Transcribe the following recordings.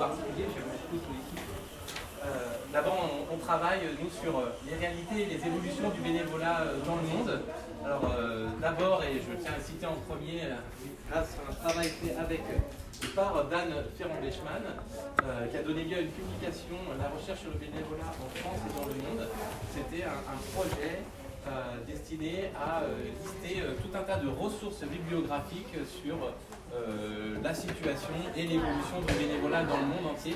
particulier, j'aime beaucoup toute l'équipe. D'abord, on travaille, nous, sur les réalités et les évolutions du bénévolat dans le monde. Alors, d'abord, et je tiens à le citer en premier, grâce à un travail fait avec et par Dan Ferrand-Bleichmann, qui a donné lieu à une publication, La recherche sur le bénévolat en France et dans le monde. C'était un projet destiné à lister tout un tas de ressources bibliographiques sur la situation et l'évolution du bénévolat dans le monde entier.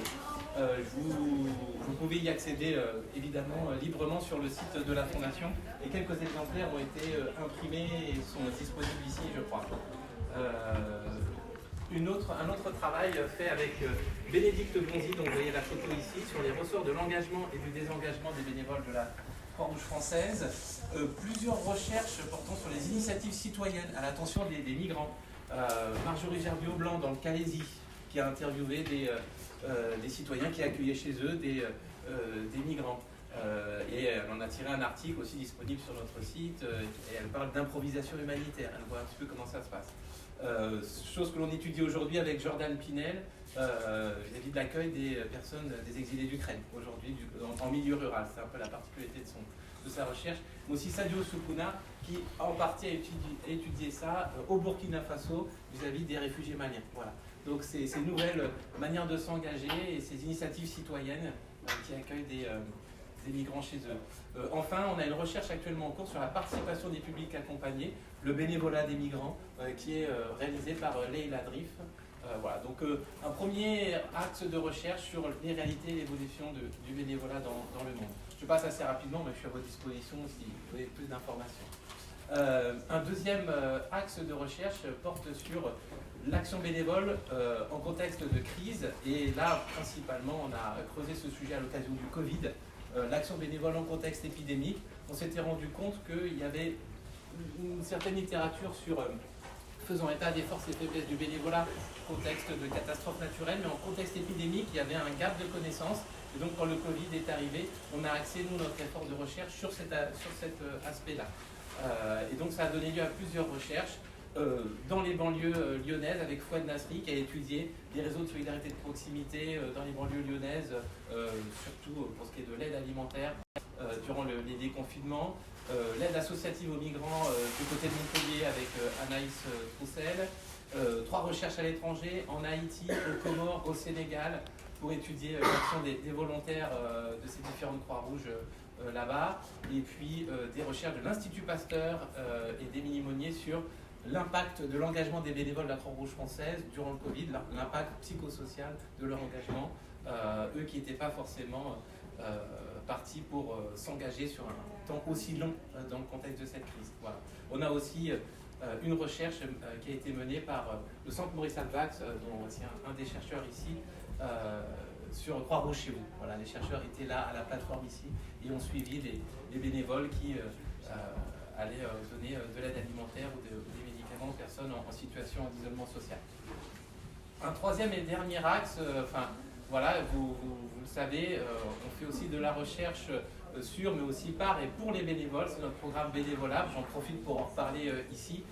Vous pouvez y accéder évidemment librement sur le site de la Fondation et quelques exemplaires ont été imprimés et sont disponibles ici, je crois. Un autre travail fait avec Bénédicte Bonzi, dont vous voyez la photo ici, sur les ressorts de l'engagement et du désengagement des bénévoles de la Croix-Rouge française. Plusieurs recherches portant sur les initiatives citoyennes à l'attention des migrants. Marjorie Gerbiot-Blanc dans le Calaisis, qui a interviewé des citoyens qui accueillaient chez eux des migrants. Et elle en a tiré un article aussi disponible sur notre site, et elle parle d'improvisation humanitaire. Elle voit un petit peu comment ça se passe. Chose que l'on étudie aujourd'hui avec Jordan Pinel, vis-à-vis de l'accueil des personnes, des exilés d'Ukraine, aujourd'hui en milieu rural. C'est un peu la particularité de sa recherche. Mais aussi Sadio Soukouna, qui en partie a étudié ça au Burkina Faso vis-à-vis des réfugiés maliens. Voilà. Donc ces nouvelles manières de s'engager et ces initiatives citoyennes qui accueillent des migrants chez eux. Enfin, on a une recherche actuellement en cours sur la participation des publics accompagnés, le bénévolat des migrants, qui est réalisé par Leila Drif. Voilà, donc un premier axe de recherche sur les réalités et l'évolution du bénévolat dans le monde. Je passe assez rapidement, mais je suis à votre disposition si vous avez plus d'informations. Un deuxième axe de recherche porte sur l'action bénévole en contexte de crise. Et là, principalement, on a creusé ce sujet à l'occasion du Covid. L'action bénévole en contexte épidémique. On s'était rendu compte qu'il y avait une certaine littérature sur faisant état des forces et faiblesses du bénévolat en contexte de catastrophe naturelle, mais en contexte épidémique, il y avait un gap de connaissances. Et donc, quand le Covid est arrivé, on a axé, nous, notre effort de recherche sur cet aspect-là. Et donc, ça a donné lieu à plusieurs recherches dans les banlieues lyonnaises, avec Fouad Nasri, qui a étudié des réseaux de solidarité de proximité dans les banlieues lyonnaises, surtout pour ce qui est de l'aide alimentaire durant les déconfinements, l'aide associative aux migrants du côté de Montpellier avec Anaïs Troussel, 3 recherches à l'étranger, en Haïti, aux Comores, au Sénégal, pour étudier l'action des volontaires de ces différentes Croix-Rouges là-bas, et puis des recherches de l'Institut Pasteur et d'Émilie Monnier sur l'impact de l'engagement des bénévoles de la Croix-Rouge française durant le Covid, l'impact psychosocial de leur engagement, eux qui n'étaient pas forcément partis pour s'engager sur un temps aussi long dans le contexte de cette crise. Voilà. On a aussi une recherche qui a été menée par le Centre Maurice Alvax, dont c'est un des chercheurs ici, sur Croix-Rouge chez vous. Voilà, les chercheurs étaient là à la plateforme ici et ont suivi les bénévoles qui allaient donner de l'aide alimentaire ou des médicaments aux personnes en situation d'isolement social. Un troisième et dernier axe, voilà, vous le savez, on fait aussi de la recherche sur, mais aussi par et pour les bénévoles. C'est notre programme Bénévolat. J'en profite pour en reparler ici.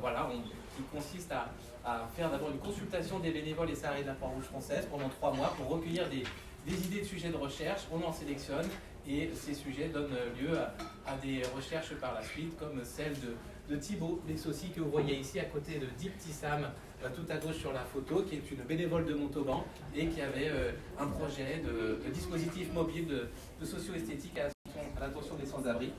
Voilà, qui consiste à faire d'abord une consultation des bénévoles et salariés de la Croix-Rouge française pendant 3 mois pour recueillir des idées de sujets de recherche. On en sélectionne et ces sujets donnent lieu à des recherches par la suite, comme celle de Thibaut Lessossi, que vous voyez ici à côté de Dip Tissam, tout à gauche sur la photo, qui est une bénévole de Montauban et qui avait un projet de dispositif mobile de socio-esthétique à l'attention des sans-abri.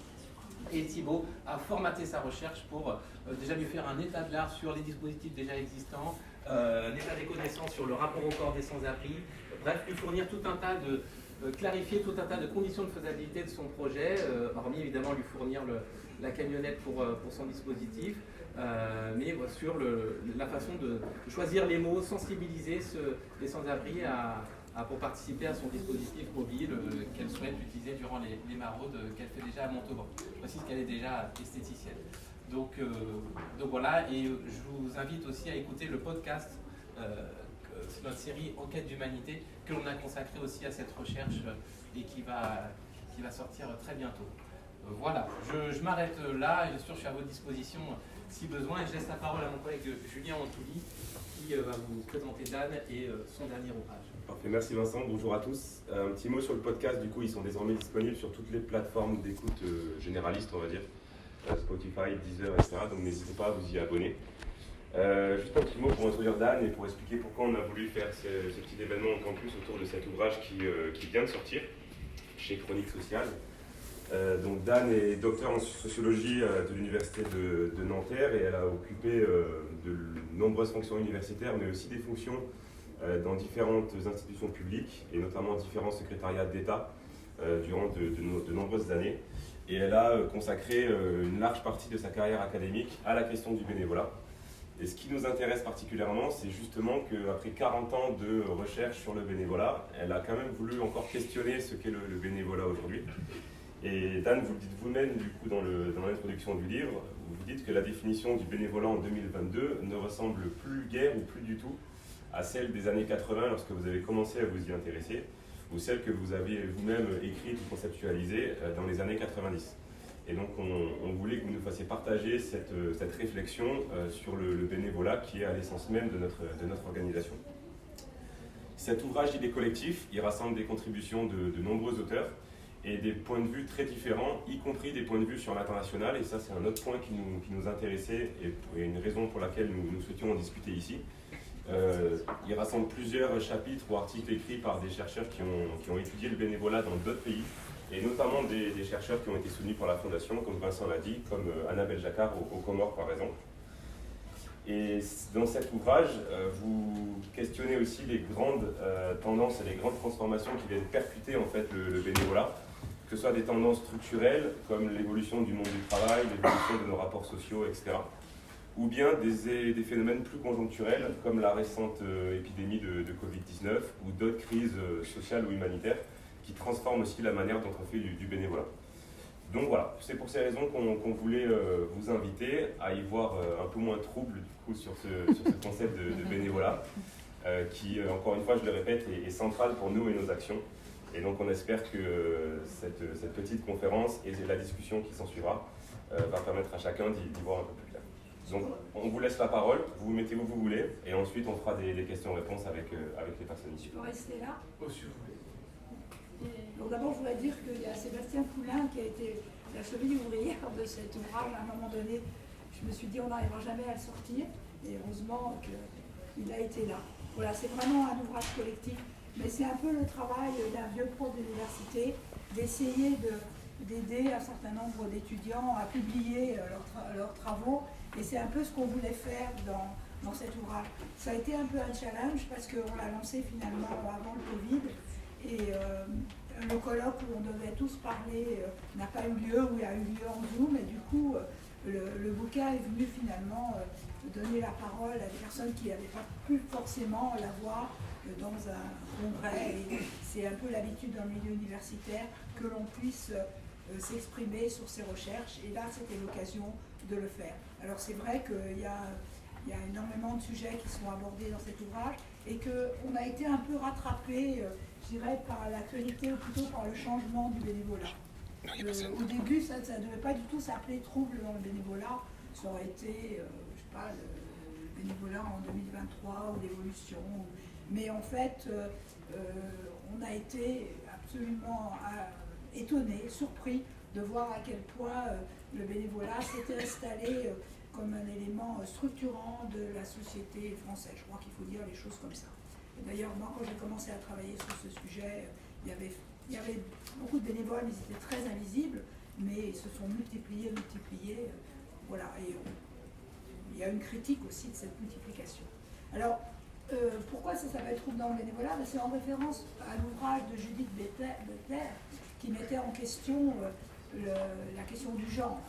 Et Thibaut a formaté sa recherche pour déjà lui faire un état de l'art sur les dispositifs déjà existants, un état des connaissances sur le rapport au corps des sans-abri, bref, lui fournir tout un tas clarifier tout un tas de conditions de faisabilité de son projet, hormis évidemment lui fournir la camionnette pour son dispositif, mais sur la façon de choisir les mots, sensibiliser les sans-abri pour participer à son dispositif mobile qu'elle souhaite utiliser durant les maraudes qu'elle fait déjà à Montauban. Je précise qu'elle est déjà esthéticienne. Donc voilà, et je vous invite aussi à écouter le podcast, c'est notre série Enquête d'humanité, que l'on a consacrée aussi à cette recherche et qui va sortir très bientôt. Voilà, je m'arrête là, et bien sûr je suis à votre disposition si besoin, et je laisse la parole à mon collègue Julien Antouli qui va vous présenter Dan et son dernier ouvrage. Parfait, merci Vincent, bonjour à tous. Un petit mot sur le podcast, du coup ils sont désormais disponibles sur toutes les plateformes d'écoute généralistes, on va dire, Spotify, Deezer, etc. Donc n'hésitez pas à vous y abonner. Juste un petit mot pour introduire Dan et pour expliquer pourquoi on a voulu faire ce petit événement en campus autour de cet ouvrage qui vient de sortir chez Chronique Sociale. Donc Dan est docteur en sociologie de l'université de Nanterre et elle a occupé de nombreuses fonctions universitaires mais aussi des fonctions dans différentes institutions publiques et notamment différents secrétariats d'État durant de nombreuses années. Et elle a consacré une large partie de sa carrière académique à la question du bénévolat. Et ce qui nous intéresse particulièrement, c'est justement qu'après 40 ans de recherche sur le bénévolat, elle a quand même voulu encore questionner ce qu'est le bénévolat aujourd'hui. Et Dan, vous le dites vous-même du coup dans l'introduction du livre, vous dites que la définition du bénévolat en 2022 ne ressemble plus guère ou plus du tout à celle des années 80 lorsque vous avez commencé à vous y intéresser, ou celle que vous avez vous-même écrite ou conceptualisée dans les années 90. Et donc on voulait que vous nous fassiez partager cette réflexion sur le bénévolat qui est à l'essence même de notre organisation. Cet ouvrage, il est collectif, il rassemble des contributions de nombreux auteurs et des points de vue très différents, y compris des points de vue sur l'international, et ça c'est un autre point qui nous intéressait et une raison pour laquelle nous souhaitions en discuter ici. Il rassemble plusieurs chapitres ou articles écrits par des chercheurs qui ont étudié le bénévolat dans d'autres pays, et notamment des chercheurs qui ont été soutenus par la Fondation, comme Vincent l'a dit, comme Annabelle Jacquard aux Comores par exemple. Et dans cet ouvrage, vous questionnez aussi les grandes tendances et les grandes transformations qui viennent percuter en fait le bénévolat, que ce soit des tendances structurelles comme l'évolution du monde du travail, l'évolution de nos rapports sociaux, etc. Ou bien des phénomènes plus conjoncturels comme la récente épidémie de Covid-19 ou d'autres crises sociales ou humanitaires qui transforment aussi la manière dont on fait du bénévolat. Donc voilà, c'est pour ces raisons qu'on voulait vous inviter à y voir un peu moins trouble du coup, sur ce concept de bénévolat qui, encore une fois, je le répète, est central pour nous et nos actions. Et donc on espère que cette petite conférence et la discussion qui s'ensuivra va permettre à chacun d'y voir un peu plus clair. Donc on vous laisse la parole, vous vous mettez où vous voulez, et ensuite on fera des questions-réponses avec les personnes ici. Je peux rester là. Oh, si vous voulez. Donc d'abord, je voudrais dire qu'il y a Sébastien Poulain qui a été la cheville ouvrière de cet ouvrage. À un moment donné, je me suis dit on n'arrivera jamais à le sortir, et heureusement qu'il a été là. Voilà, c'est vraiment un ouvrage collectif, mais c'est un peu le travail d'un vieux prof d'université d'essayer d'aider un certain nombre d'étudiants à publier leurs travaux, et c'est un peu ce qu'on voulait faire dans cet ouvrage. Ça a été un peu un challenge parce qu'on l'a lancé finalement avant le Covid, et le colloque où on devait tous parler n'a pas eu lieu, ou il a eu lieu en Zoom, et du coup le bouquin est venu finalement donner la parole à des personnes qui n'avaient pas pu forcément la voir dans un congrès, et c'est un peu l'habitude dans le milieu universitaire que l'on puisse s'exprimer sur ses recherches, et là c'était l'occasion de le faire. Alors c'est vrai qu'il y a énormément de sujets qui sont abordés dans cet ouvrage, et qu'on a été un peu rattrapé, je dirais, par l'actualité, ou plutôt par le changement du bénévolat. Au début, ça ne devait pas du tout s'appeler trouble dans le bénévolat, ça aurait été, je sais pas, le bénévolat en 2023 ou l'évolution. Mais en fait, on a été absolument étonnés, surpris de voir à quel point le bénévolat s'était installé comme un élément structurant de la société française. Je crois qu'il faut dire les choses comme ça. D'ailleurs, moi, quand j'ai commencé à travailler sur ce sujet, il y avait beaucoup de bénévoles, ils étaient très invisibles, mais ils se sont multipliés, voilà. Et il y a une critique aussi de cette multiplication. Alors, pourquoi ça s'appelle Trouble dans le bénévolat? C'est en référence à l'ouvrage de Judith Butler qui mettait en question la question du genre.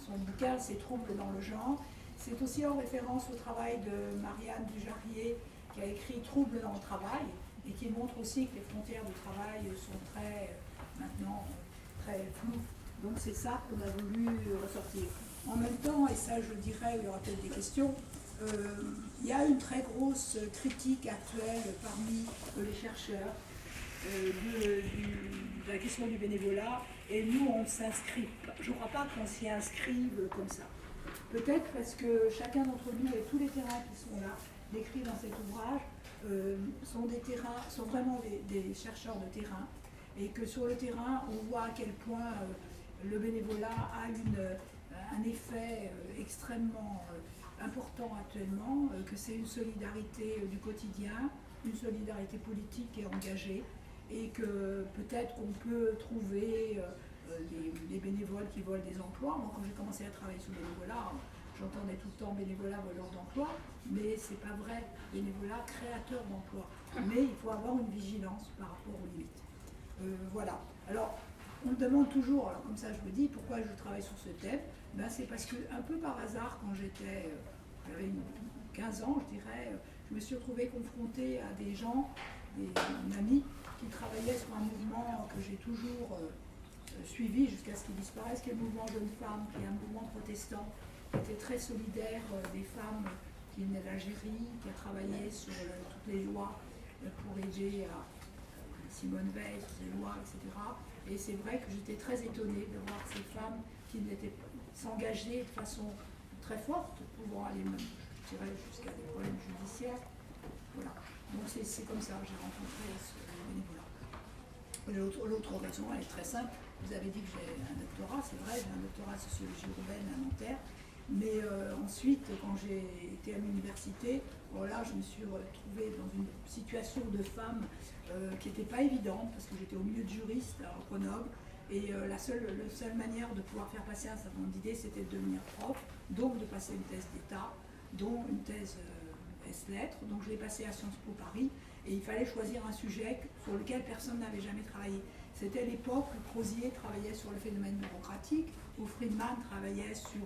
Son bouquin, c'est Trouble dans le genre. C'est aussi en référence au travail de Marianne Dujarrier, qui a écrit Trouble dans le travail, et qui montre aussi que les frontières du travail sont maintenant très floues. Donc c'est ça qu'on a voulu ressortir. En même temps, et ça je dirais, il y aura peut-être des questions, il y a une très grosse critique actuelle parmi les chercheurs de la question du bénévolat, et nous on s'inscrit. Je ne crois pas qu'on s'y inscrive comme ça. Peut-être parce que chacun d'entre nous et tous les terrains qui sont là, décrits dans cet ouvrage, sont vraiment des chercheurs de terrain, et que sur le terrain, on voit à quel point le bénévolat a un effet extrêmement important actuellement, que c'est une solidarité du quotidien, une solidarité politique et engagée, et que peut-être qu'on peut trouver des bénévoles qui volent des emplois. Moi, quand j'ai commencé à travailler sur le bénévolat, j'entendais tout le temps bénévolat voleur d'emploi, mais c'est pas vrai, bénévolat créateur d'emploi. Mais il faut avoir une vigilance par rapport aux limites. Voilà. Alors, on me demande toujours, alors comme ça je me dis, pourquoi je travaille sur ce thème. Ben, c'est parce que, un peu par hasard, quand j'avais 15 ans, je dirais, je me suis retrouvée confrontée à des gens, des amis, qui travaillaient sur un mouvement que j'ai toujours suivi jusqu'à ce qu'il disparaisse, qui est le mouvement Jeunes Femmes, qui est un mouvement protestant, qui était très solidaire des femmes qui venaient d'Algérie, qui a travaillé sur toutes les lois pour aider à Simone Veil, sur ces lois, etc. Et c'est vrai que j'étais très étonnée de voir ces femmes qui s'engager de façon très forte, pouvant aller même, je dirais, jusqu'à des problèmes judiciaires. Voilà. Donc c'est comme ça que j'ai rencontré ce bénévolat. L'autre raison, elle est très simple. Vous avez dit que j'ai un doctorat, c'est vrai, j'ai un doctorat en sociologie urbaine à Nanterre. Mais ensuite, quand j'ai été à l'université, voilà, je me suis retrouvée dans une situation de femme qui n'était pas évidente, parce que j'étais au milieu de juristes à Grenoble, et la seule manière de pouvoir faire passer un certain nombre d'idées, c'était de devenir prof, donc de passer une thèse d'État, dont une thèse S-Lettres. Donc je l'ai passée à Sciences Po Paris, et il fallait choisir un sujet sur lequel personne n'avait jamais travaillé. C'était l'époque où Crozier travaillait sur le phénomène bureaucratique, où Friedman travaillait sur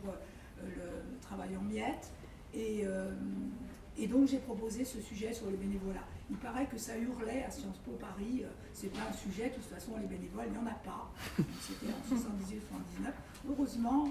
le travail en miettes, et donc j'ai proposé ce sujet sur le bénévolat. Il paraît que ça hurlait à Sciences Po Paris, c'est pas un sujet, de toute façon les bénévoles, il n'y en a pas. C'était en 78-79. Heureusement,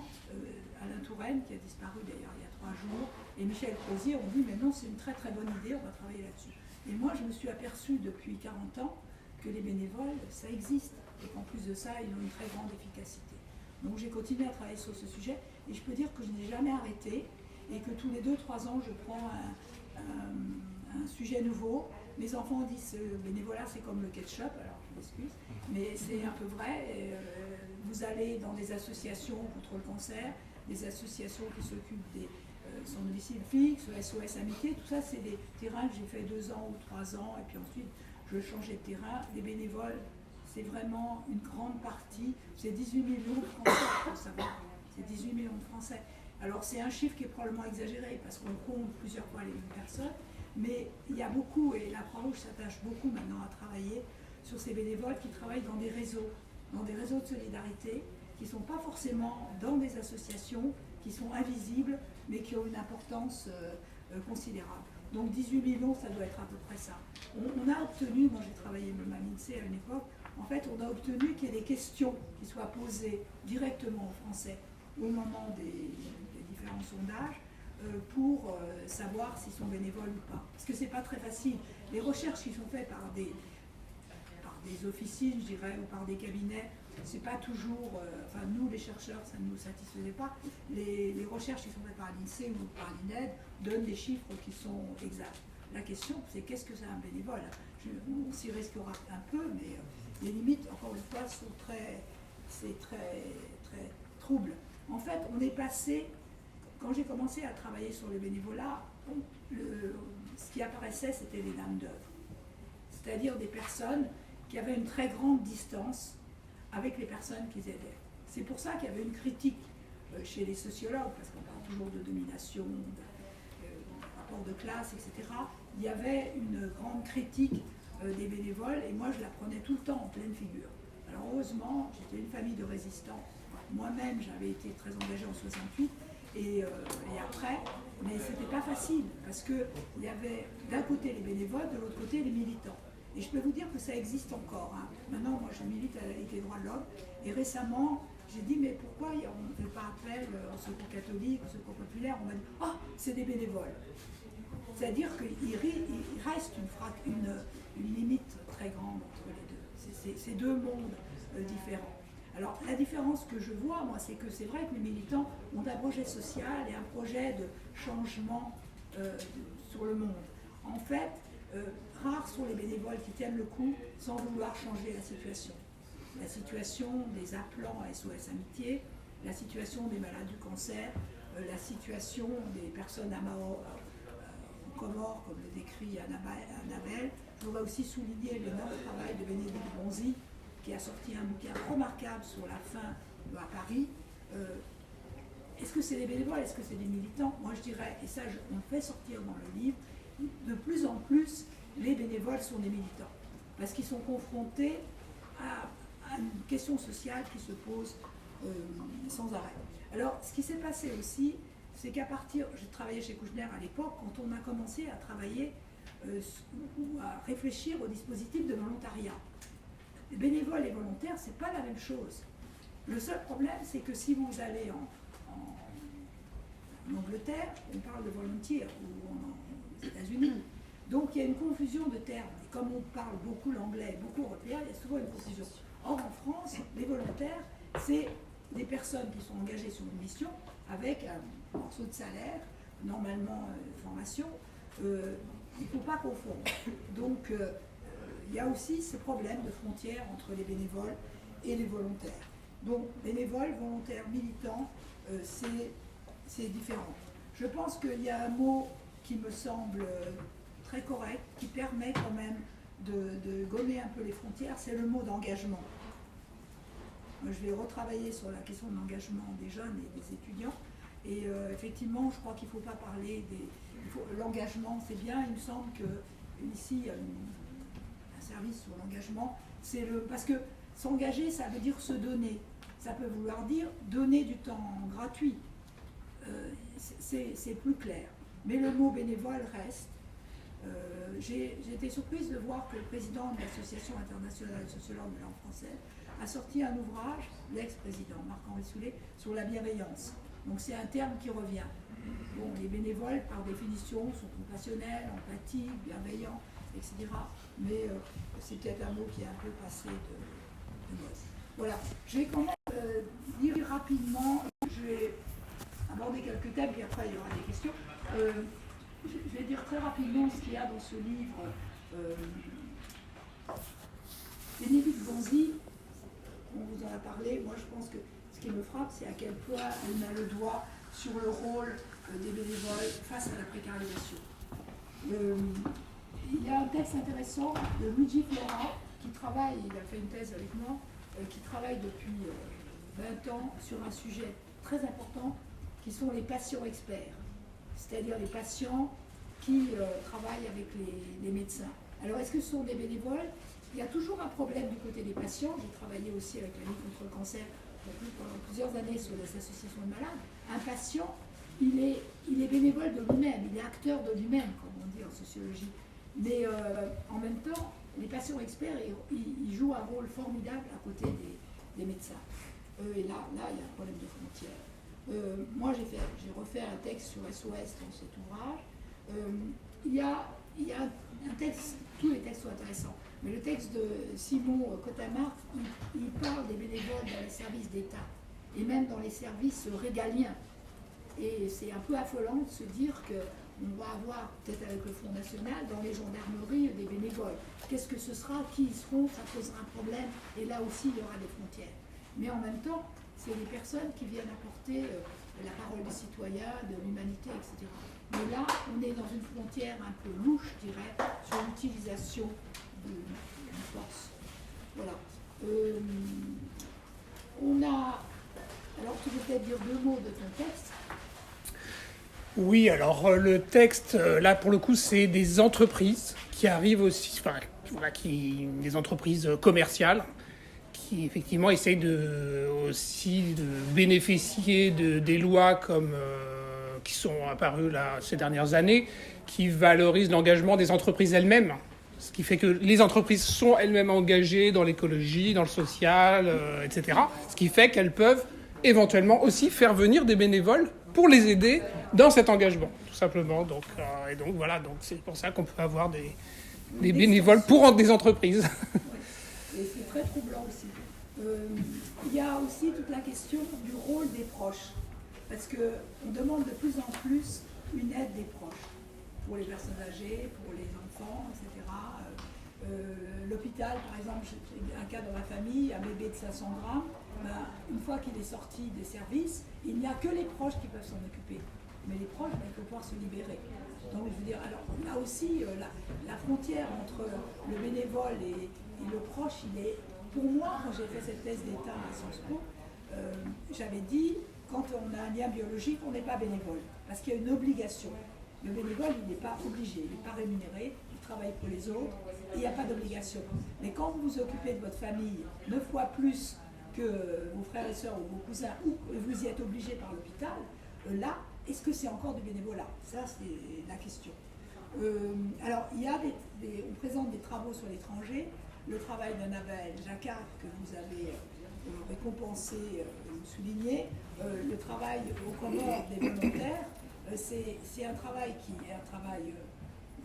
Alain Touraine, qui a disparu d'ailleurs il y a 3 jours, et Michel Crozier ont dit mais non, c'est une très très bonne idée, on va travailler là-dessus. Et moi je me suis aperçue depuis 40 ans que les bénévoles, ça existe, et qu'en plus de ça, ils ont une très grande efficacité. Donc j'ai continué à travailler sur ce sujet, et je peux dire que je n'ai jamais arrêté, et que tous les 2-3 ans, je prends un sujet nouveau. Mes enfants disent le bénévolat, c'est comme le ketchup, alors je m'excuse, mais c'est un peu vrai. Vous allez dans des associations contre le cancer, des associations qui s'occupent des sans domicile fixe, SOS Amitié, tout ça, c'est des terrains que j'ai fait 2 ans ou 3 ans, et puis ensuite, je changeais de terrain. Les bénévoles, c'est vraiment une grande partie, c'est 18 millions de Français, il faut savoir, c'est 18 millions de Français. Alors c'est un chiffre qui est probablement exagéré parce qu'on compte plusieurs fois les mêmes personnes, mais il y a beaucoup, et la Croix-Rouge s'attache beaucoup maintenant à travailler sur ces bénévoles qui travaillent dans des réseaux de solidarité, qui ne sont pas forcément dans des associations, qui sont invisibles, mais qui ont une importance considérable. Donc 18 millions, ça doit être à peu près ça. On a obtenu, moi j'ai travaillé même à l'INSEE à une époque, en fait on a obtenu qu'il y ait des questions qui soient posées directement aux Français au moment des différents sondages pour savoir s'ils sont bénévoles ou pas. Parce que c'est pas très facile. Les recherches qui sont faites par des officines, je dirais, ou par des cabinets, c'est pas toujours, enfin nous les chercheurs, ça ne nous satisfaisait pas. Les recherches qui sont faites par l'INSEE ou par l'INED donnent des chiffres qui sont exacts. La question, c'est qu'est-ce que c'est un bénévole? On s'y risquera un peu, mais les limites, encore une fois, c'est très trouble. En fait, on est passé, quand j'ai commencé à travailler sur le bénévolat, ce qui apparaissait, c'était les dames d'œuvre. C'est-à-dire des personnes qui avaient une très grande distance avec les personnes qu'ils aidaient. C'est pour ça qu'il y avait une critique chez les sociologues, parce qu'on parle toujours de domination, de rapport de classe, etc. Il y avait une grande critique des bénévoles, et moi je la prenais tout le temps en pleine figure. Alors heureusement, j'étais une famille de résistants. Moi-même, j'avais été très engagée en 68, et après, mais c'était pas facile, parce qu'il y avait d'un côté les bénévoles, de l'autre côté les militants. Et je peux vous dire que ça existe encore. Hein. Maintenant, moi, je milite à la Ligue des droits de l'homme. Et récemment, j'ai dit, mais pourquoi on ne fait pas appel au secours catholique, au secours populaire? On m'a dit, ah, c'est des bénévoles. C'est-à-dire qu'il reste une limite très grande entre les deux. C'est 2 mondes différents. Alors la différence que je vois, moi, c'est que c'est vrai que les militants ont un projet social et un projet de changement sur le monde. En fait, rares sont les bénévoles qui tiennent le coup sans vouloir changer la situation. La situation des appelants à SOS Amitié, la situation des malades du cancer, la situation des personnes en Comores, comme le décrit Annabelle. Je voudrais aussi souligner l'énorme travail de Bénédicte Bonzi, qui a sorti un bouquin remarquable sur la faim à Paris. Est-ce que c'est des bénévoles, est-ce que c'est des militants? Moi je dirais, et ça on le fait sortir dans le livre, de plus en plus les bénévoles sont des militants, parce qu'ils sont confrontés à une question sociale qui se pose sans arrêt. Alors ce qui s'est passé aussi, c'est qu'à partir, j'ai travaillé chez Kouchner à l'époque, quand on a commencé à travailler ou à réfléchir au dispositif de volontariat. Les bénévoles et volontaires, c'est pas la même chose. Le seul problème, c'est que si vous allez en Angleterre, on parle de volunteer, ou aux États-Unis, donc il y a une confusion de termes. Et comme on parle beaucoup l'anglais, beaucoup européen, il y a souvent une confusion. Or, en France, les volontaires, c'est des personnes qui sont engagées sur une mission avec un morceau de salaire, normalement formation. Il ne faut pas confondre. Donc, il y a aussi ce problème de frontière entre les bénévoles et les volontaires. Donc, bénévoles, volontaires, militants, c'est différent. Je pense qu'il y a un mot qui me semble très correct, qui permet quand même de gommer un peu les frontières, c'est le mot d'engagement. Je vais retravailler sur la question de l'engagement des jeunes et des étudiants. Et effectivement, je crois qu'il ne faut pas parler l'engagement, c'est bien. Il me semble qu'ici, il y a un service sur l'engagement. Parce que s'engager, ça veut dire se donner. Ça peut vouloir dire donner du temps gratuit. C'est plus clair. Mais le mot bénévole reste. J'ai été surprise de voir que le président de l'Association internationale de sociologues de la langue française a sorti un ouvrage, l'ex-président Marc-Henri Soulet, sur la bienveillance. Donc c'est un terme qui revient. Bon, les bénévoles, par définition, sont compassionnels, empathiques, bienveillants, etc. Mais c'est peut-être un mot qui est un peu passé de mode. Voilà. Je vais quand même dire rapidement, je vais aborder quelques thèmes, puis après il y aura des questions. Je vais dire très rapidement ce qu'il y a dans ce livre. Bénédicte Bonzi, on vous en a parlé. Moi, je pense que ce qui me frappe, c'est à quel point elle met le doigt sur le rôle des bénévoles face à la précarisation. Il y a un texte intéressant de Luigi Flora, qui travaille, il a fait une thèse avec moi, qui travaille depuis 20 ans sur un sujet très important, qui sont les patients experts, c'est-à-dire les patients qui travaillent avec les médecins. Alors, est-ce que ce sont des bénévoles? Il y a toujours un problème du côté des patients. J'ai travaillé aussi avec la Ligue contre le cancer pendant plusieurs années sur les associations de malades. Un patient, il est bénévole de lui-même, il est acteur de lui-même, comme on dit en sociologie. Mais en même temps, les patients experts, ils jouent un rôle formidable à côté des médecins. Et là, il y a un problème de frontières. Moi, j'ai refait un texte sur SOS dans cet ouvrage. Il y a un texte, tous les textes sont intéressants, mais le texte de Simon Cotamart, il parle des bénévoles dans les services d'État, et même dans les services régaliens. Et c'est un peu affolant de se dire qu'on va avoir, peut-être avec le Front National, dans les gendarmeries, des bénévoles. Qu'est-ce que ce sera? Qui ils seront? Ça posera un problème, et là aussi, il y aura des frontières. Mais en même temps, c'est des personnes qui viennent apporter la parole des citoyens, de l'humanité, etc. Mais là, on est dans une frontière un peu louche, je dirais, sur l'utilisation de force. Voilà. Alors, tu veux peut-être dire 2 mots de ton texte? Oui, alors le texte, là, pour le coup, c'est des entreprises qui arrivent aussi, des entreprises commerciales, qui effectivement essayent aussi de bénéficier des lois qui sont apparues là, ces dernières années, qui valorisent l'engagement des entreprises elles-mêmes. Ce qui fait que les entreprises sont elles-mêmes engagées dans l'écologie, dans le social, etc. Ce qui fait qu'elles peuvent éventuellement aussi faire venir des bénévoles pour les aider dans cet engagement, tout simplement. Donc voilà, c'est pour ça qu'on peut avoir des bénévoles pour des entreprises. Et c'est très troublant aussi. Il y a aussi toute la question du rôle des proches, parce qu'on demande de plus en plus une aide des proches, pour les personnes âgées, pour les enfants, etc. L'hôpital, par exemple, j'ai un cas dans ma famille, un bébé de 500 grammes, une fois qu'il est sorti des services, il n'y a que les proches qui peuvent s'en occuper. Mais les proches, il faut pouvoir se libérer. Donc, je veux dire, alors là aussi, la frontière entre le bénévole et le proche, il est, pour moi, quand j'ai fait cette thèse d'État à Sciences Po, j'avais dit, quand on a un lien biologique, on n'est pas bénévole, parce qu'il y a une obligation. Le bénévole, il n'est pas obligé, il n'est pas rémunéré, il travaille pour les autres, et il n'y a pas d'obligation. Mais quand vous vous occupez de votre famille 9 fois plus que vos frères et sœurs ou vos cousins, ou vous y êtes obligé par l'hôpital, là, est-ce que c'est encore du bénévolat? Ça, c'est la question. Alors, il y a on présente des travaux sur l'étranger, le travail de Navel Jacquard, que vous avez récompensé, souligné, le travail aux Comores des volontaires, c'est un travail qui est un travail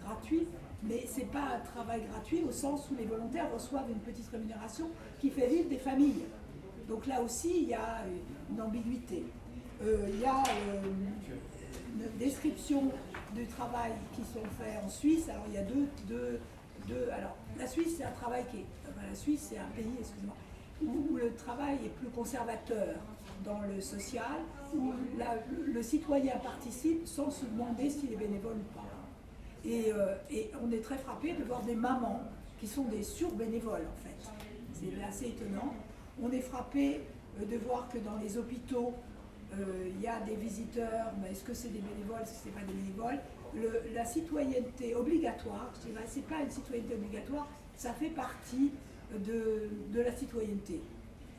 gratuit, mais ce n'est pas un travail gratuit au sens où les volontaires reçoivent une petite rémunération qui fait vivre des familles. Donc là aussi, il y a une ambiguïté. Il y a une description du travail qui sont faits en Suisse. Alors il y a alors la Suisse, c'est un travail la Suisse, c'est un pays, excusez-moi, où le travail est plus conservateur dans le social, où le citoyen participe sans se demander s'il est bénévole ou pas. Et on est très frappé de voir des mamans qui sont des surbénévoles en fait. C'est assez étonnant. On est frappé de voir que dans les hôpitaux, il y a des visiteurs, mais est-ce que c'est des bénévoles, est-ce que ce n'est pas des bénévoles? La citoyenneté obligatoire, je dirais, ce n'est pas une citoyenneté obligatoire, ça fait partie de la citoyenneté.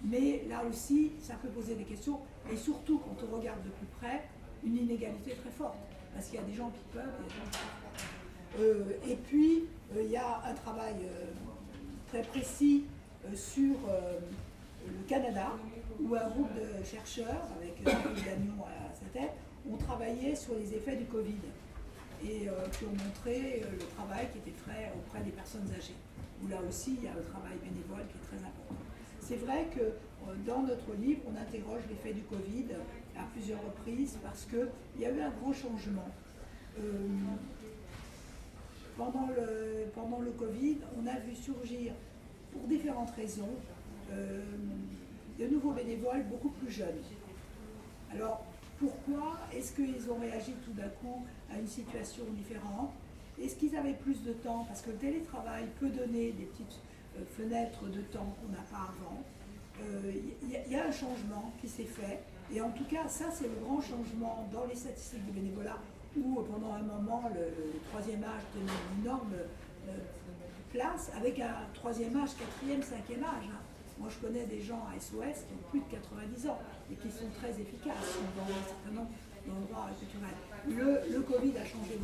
Mais là aussi, ça peut poser des questions, et surtout quand on regarde de plus près, une inégalité très forte, parce qu'il y a des gens qui peuvent, et des gens qui ne peuvent pas. Et puis, il y a un travail très précis sur le Canada, où un groupe de chercheurs, avec David Gagnon à sa tête, ont travaillé sur les effets du Covid et qui ont montré le travail qui était fait auprès des personnes âgées, où là aussi il y a un travail bénévole qui est très important. C'est vrai que dans notre livre, on interroge l'effet du Covid à plusieurs reprises parce qu'il y a eu un grand changement. Pendant le Covid, on a vu surgir, pour différentes raisons, de nouveaux bénévoles beaucoup plus jeunes. Alors, pourquoi est-ce qu'ils ont réagi tout d'un coup à une situation différente? Est-ce qu'ils avaient plus de temps? Parce que le télétravail peut donner des petites fenêtres de temps qu'on n'a pas avant. Il y a un changement qui s'est fait. Et en tout cas, ça, c'est le grand changement dans les statistiques du bénévolat, où pendant un moment, le troisième âge tenait une énorme place, avec un troisième âge, quatrième, cinquième âge. Moi, je connais des gens à SOS qui ont plus de 90 ans et qui sont très efficaces dans un certain nombre d'endroits culturels. Le Covid a changé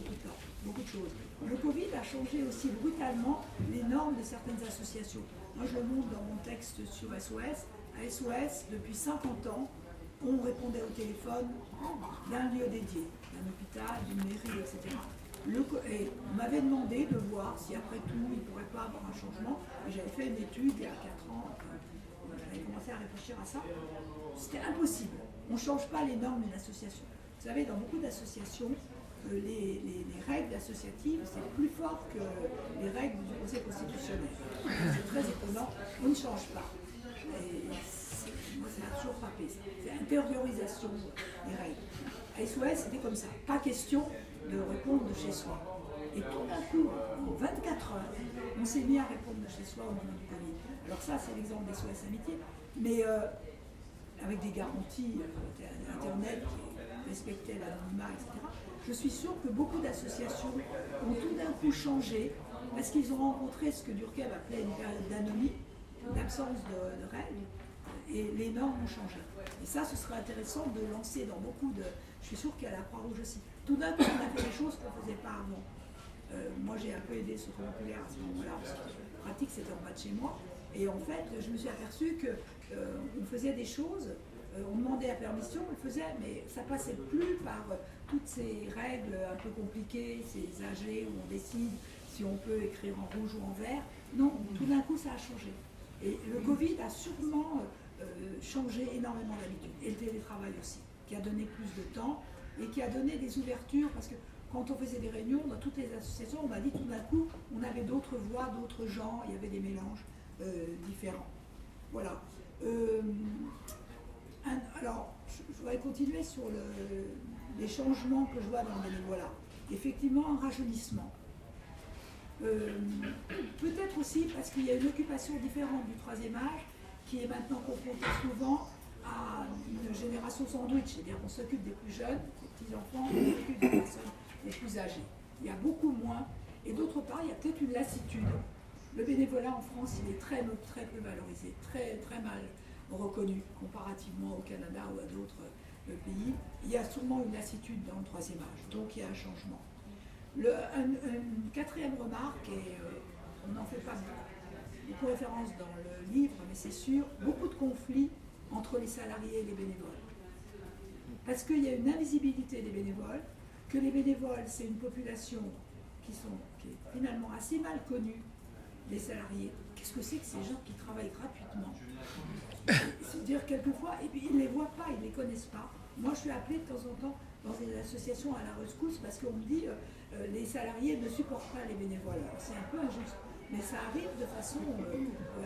beaucoup de choses. Le Covid a changé aussi brutalement les normes de certaines associations. Moi, je le montre dans mon texte sur SOS. À SOS, depuis 50 ans, on répondait au téléphone d'un lieu dédié, d'un hôpital, d'une mairie, etc. Et on m'avait demandé de voir si après tout, il ne pourrait pas avoir un changement. Et j'avais fait une étude il y a 4 ans, j'avais commencé à réfléchir à ça. C'était impossible. On ne change pas les normes d'une association. Vous savez, dans beaucoup d'associations, les règles associatives, c'est plus fort que les règles du Conseil constitutionnel. C'est très étonnant, on ne change pas. Et moi, ça m'a toujours frappé, ça. C'est l'intériorisation des règles. À SOS, c'était comme ça. Pas question de répondre de chez soi. Et tout d'un coup, en 24 heures, on s'est mis à répondre de chez soi au moment du Covid. Alors ça, c'est l'exemple des SOS Amitié, mais avec des garanties Internet qui respectaient l'anonymat, etc. Je suis sûre que beaucoup d'associations ont tout d'un coup changé parce qu'ils ont rencontré ce que Durkheim appelait une période d'anomie, d'absence de règles, et les normes ont changé. Et ça, ce serait intéressant de lancer dans beaucoup de... Je suis sûre qu'il y a la Croix-Rouge aussi. Tout d'un coup, on a fait des choses qu'on ne faisait pas avant. Moi, j'ai un peu aidé ce populaire à ce moment-là, parce que la pratique, c'était en bas de chez moi. Et en fait, je me suis aperçue qu'on faisait des choses, on demandait la permission, on le faisait, mais ça passait plus par toutes ces règles un peu compliquées, ces âgés où on décide si on peut écrire en rouge ou en vert. Non, tout d'un coup, ça a changé. Et le Covid a sûrement changé énormément d'habitude. Et le télétravail aussi, qui a donné plus de temps et qui a donné des ouvertures, parce que quand on faisait des réunions dans toutes les associations, on m'a dit tout d'un coup, on avait d'autres voix, d'autres gens, il y avait des mélanges différents. Voilà. Alors, je voudrais continuer sur les changements que je vois dans le bénévolat. Effectivement, un rajeunissement. Peut-être aussi parce qu'il y a une occupation différente du troisième âge qui est maintenant confrontée souvent à une génération sandwich, c'est-à-dire qu'on s'occupe des plus jeunes, des petits-enfants, on s'occupe des personnes les plus âgées. Il y a beaucoup moins. Et d'autre part, il y a peut-être une lassitude. Le bénévolat en France, il est très peu valorisé, très mal reconnu comparativement au Canada ou à d'autres pays. Il y a sûrement une lassitude dans le troisième âge, donc il y a un changement. Une quatrième remarque, et on n'en fait pas beaucoup référence dans le livre, mais c'est sûr, beaucoup de conflits entre les salariés et les bénévoles. Parce qu'il y a une invisibilité des bénévoles, que les bénévoles, c'est une population qui est finalement assez mal connue des salariés. Qu'est-ce que c'est que ces gens qui travaillent gratuitement? C'est-à-dire quelquefois, et puis ils ne les voient pas, ils ne les connaissent pas. Moi, je suis appelée de temps en temps dans des associations à la rescousse parce qu'on me dit les salariés ne supportent pas les bénévoles. Alors, c'est un peu injuste, mais ça arrive de façon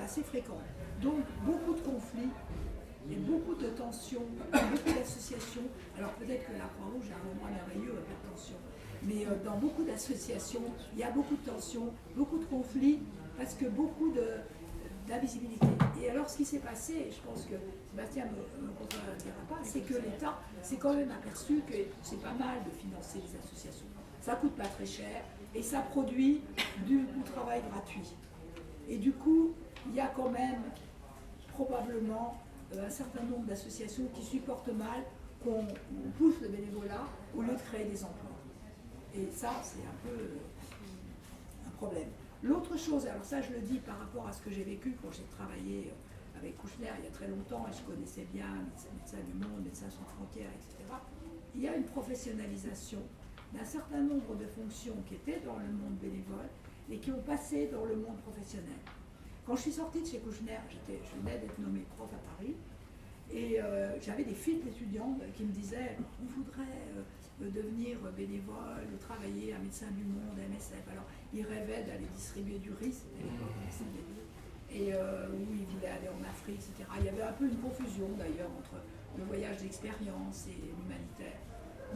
assez fréquente. Donc, beaucoup de conflits et beaucoup de tensions, beaucoup d'associations. Alors, peut-être que la Croix-Rouge a un endroit merveilleux, pas de tension. Mais dans beaucoup d'associations, il y a beaucoup de tensions, beaucoup de conflits, parce que beaucoup d'invisibilité. Et alors, ce qui s'est passé, et je pense que Sébastien ne me contredira pas, c'est que l'État s'est quand même aperçu que c'est pas mal de financer les associations. Ça coûte pas très cher et ça produit du travail gratuit. Et du coup, il y a quand même probablement un certain nombre d'associations qui supportent mal qu'on pousse le bénévolat au lieu de créer des emplois. Et ça, c'est un peu un problème. L'autre chose, alors ça je le dis par rapport à ce que j'ai vécu quand j'ai travaillé avec Kouchner il y a très longtemps et je connaissais bien Médecins du Monde, Médecins sans frontières, etc. Il y a une professionnalisation d'un certain nombre de fonctions qui étaient dans le monde bénévole et qui ont passé dans le monde professionnel. Quand je suis sortie de chez Kouchner, je venais d'être nommée prof à Paris et j'avais des filles d'étudiants qui me disaient « on voudrait devenir bénévole, travailler à Médecins du Monde, MSF ». Alors, ils rêvaient d'aller distribuer du riz, et où ils voulaient aller en Afrique, etc. Il y avait un peu une confusion d'ailleurs entre le voyage d'expérience et l'humanitaire.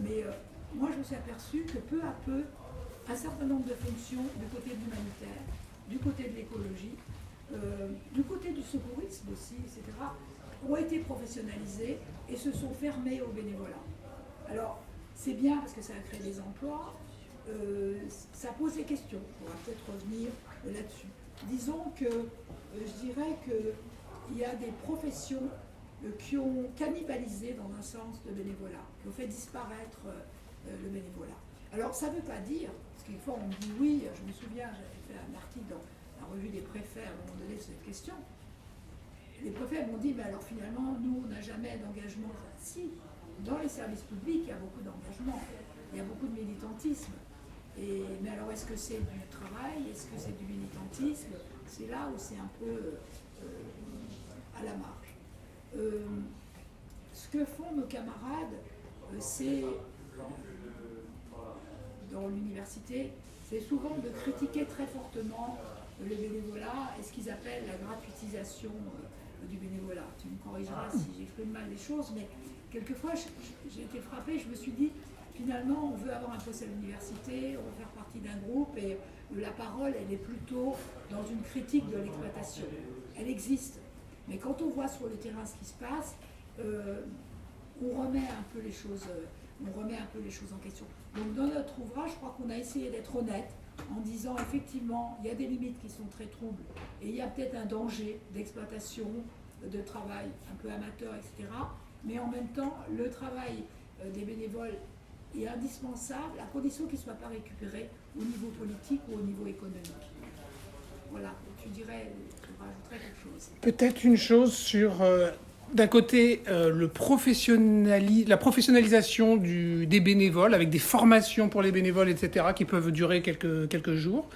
Mais moi, je me suis aperçue que peu à peu, un certain nombre de fonctions du côté de l'humanitaire, du côté de l'écologie, du côté du secourisme aussi, etc., ont été professionnalisées et se sont fermées au bénévolat. Alors, c'est bien parce que ça a créé des emplois, ça pose des questions, on va peut-être revenir là-dessus. Disons que je dirais qu'il y a des professions qui ont cannibalisé dans un sens le bénévolat, qui ont fait disparaître le bénévolat. Alors ça ne veut pas dire, parce qu'il faut on me dit oui, je me souviens, j'avais fait un article dans la revue des préfets à un moment donné sur cette question. Les préfets m'ont dit, mais alors finalement, nous, on n'a jamais d'engagement. Si, dans les services publics, il y a beaucoup d'engagement, il y a beaucoup de militantisme. Mais alors, est-ce que c'est du travail? Est-ce que c'est du militantisme? C'est là où c'est un peu à la marge. Ce que font nos camarades, c'est, dans l'université, c'est souvent de critiquer très fortement le bénévolat et ce qu'ils appellent la gratuitisation du bénévolat. Tu me corrigeras si j'exprime mal les choses, mais quelquefois, j'ai été frappée, je me suis dit, finalement, on veut avoir un poste à l'université, on veut faire partie d'un groupe, et la parole, elle est plutôt dans une critique de l'exploitation. Elle existe. Mais quand on voit sur le terrain ce qui se passe, on remet un peu les choses en question. Donc dans notre ouvrage, je crois qu'on a essayé d'être honnête en disant effectivement, il y a des limites qui sont très troubles, et il y a peut-être un danger d'exploitation, de travail un peu amateur, etc. Mais en même temps, le travail des bénévoles est indispensable à condition qu'il ne soit pas récupéré au niveau politique ou au niveau économique. Voilà, tu dirais, tu rajouterais quelque chose. Peut-être une chose sur, d'un côté, la professionnalisation des bénévoles, avec des formations pour les bénévoles, etc., qui peuvent durer quelques jours.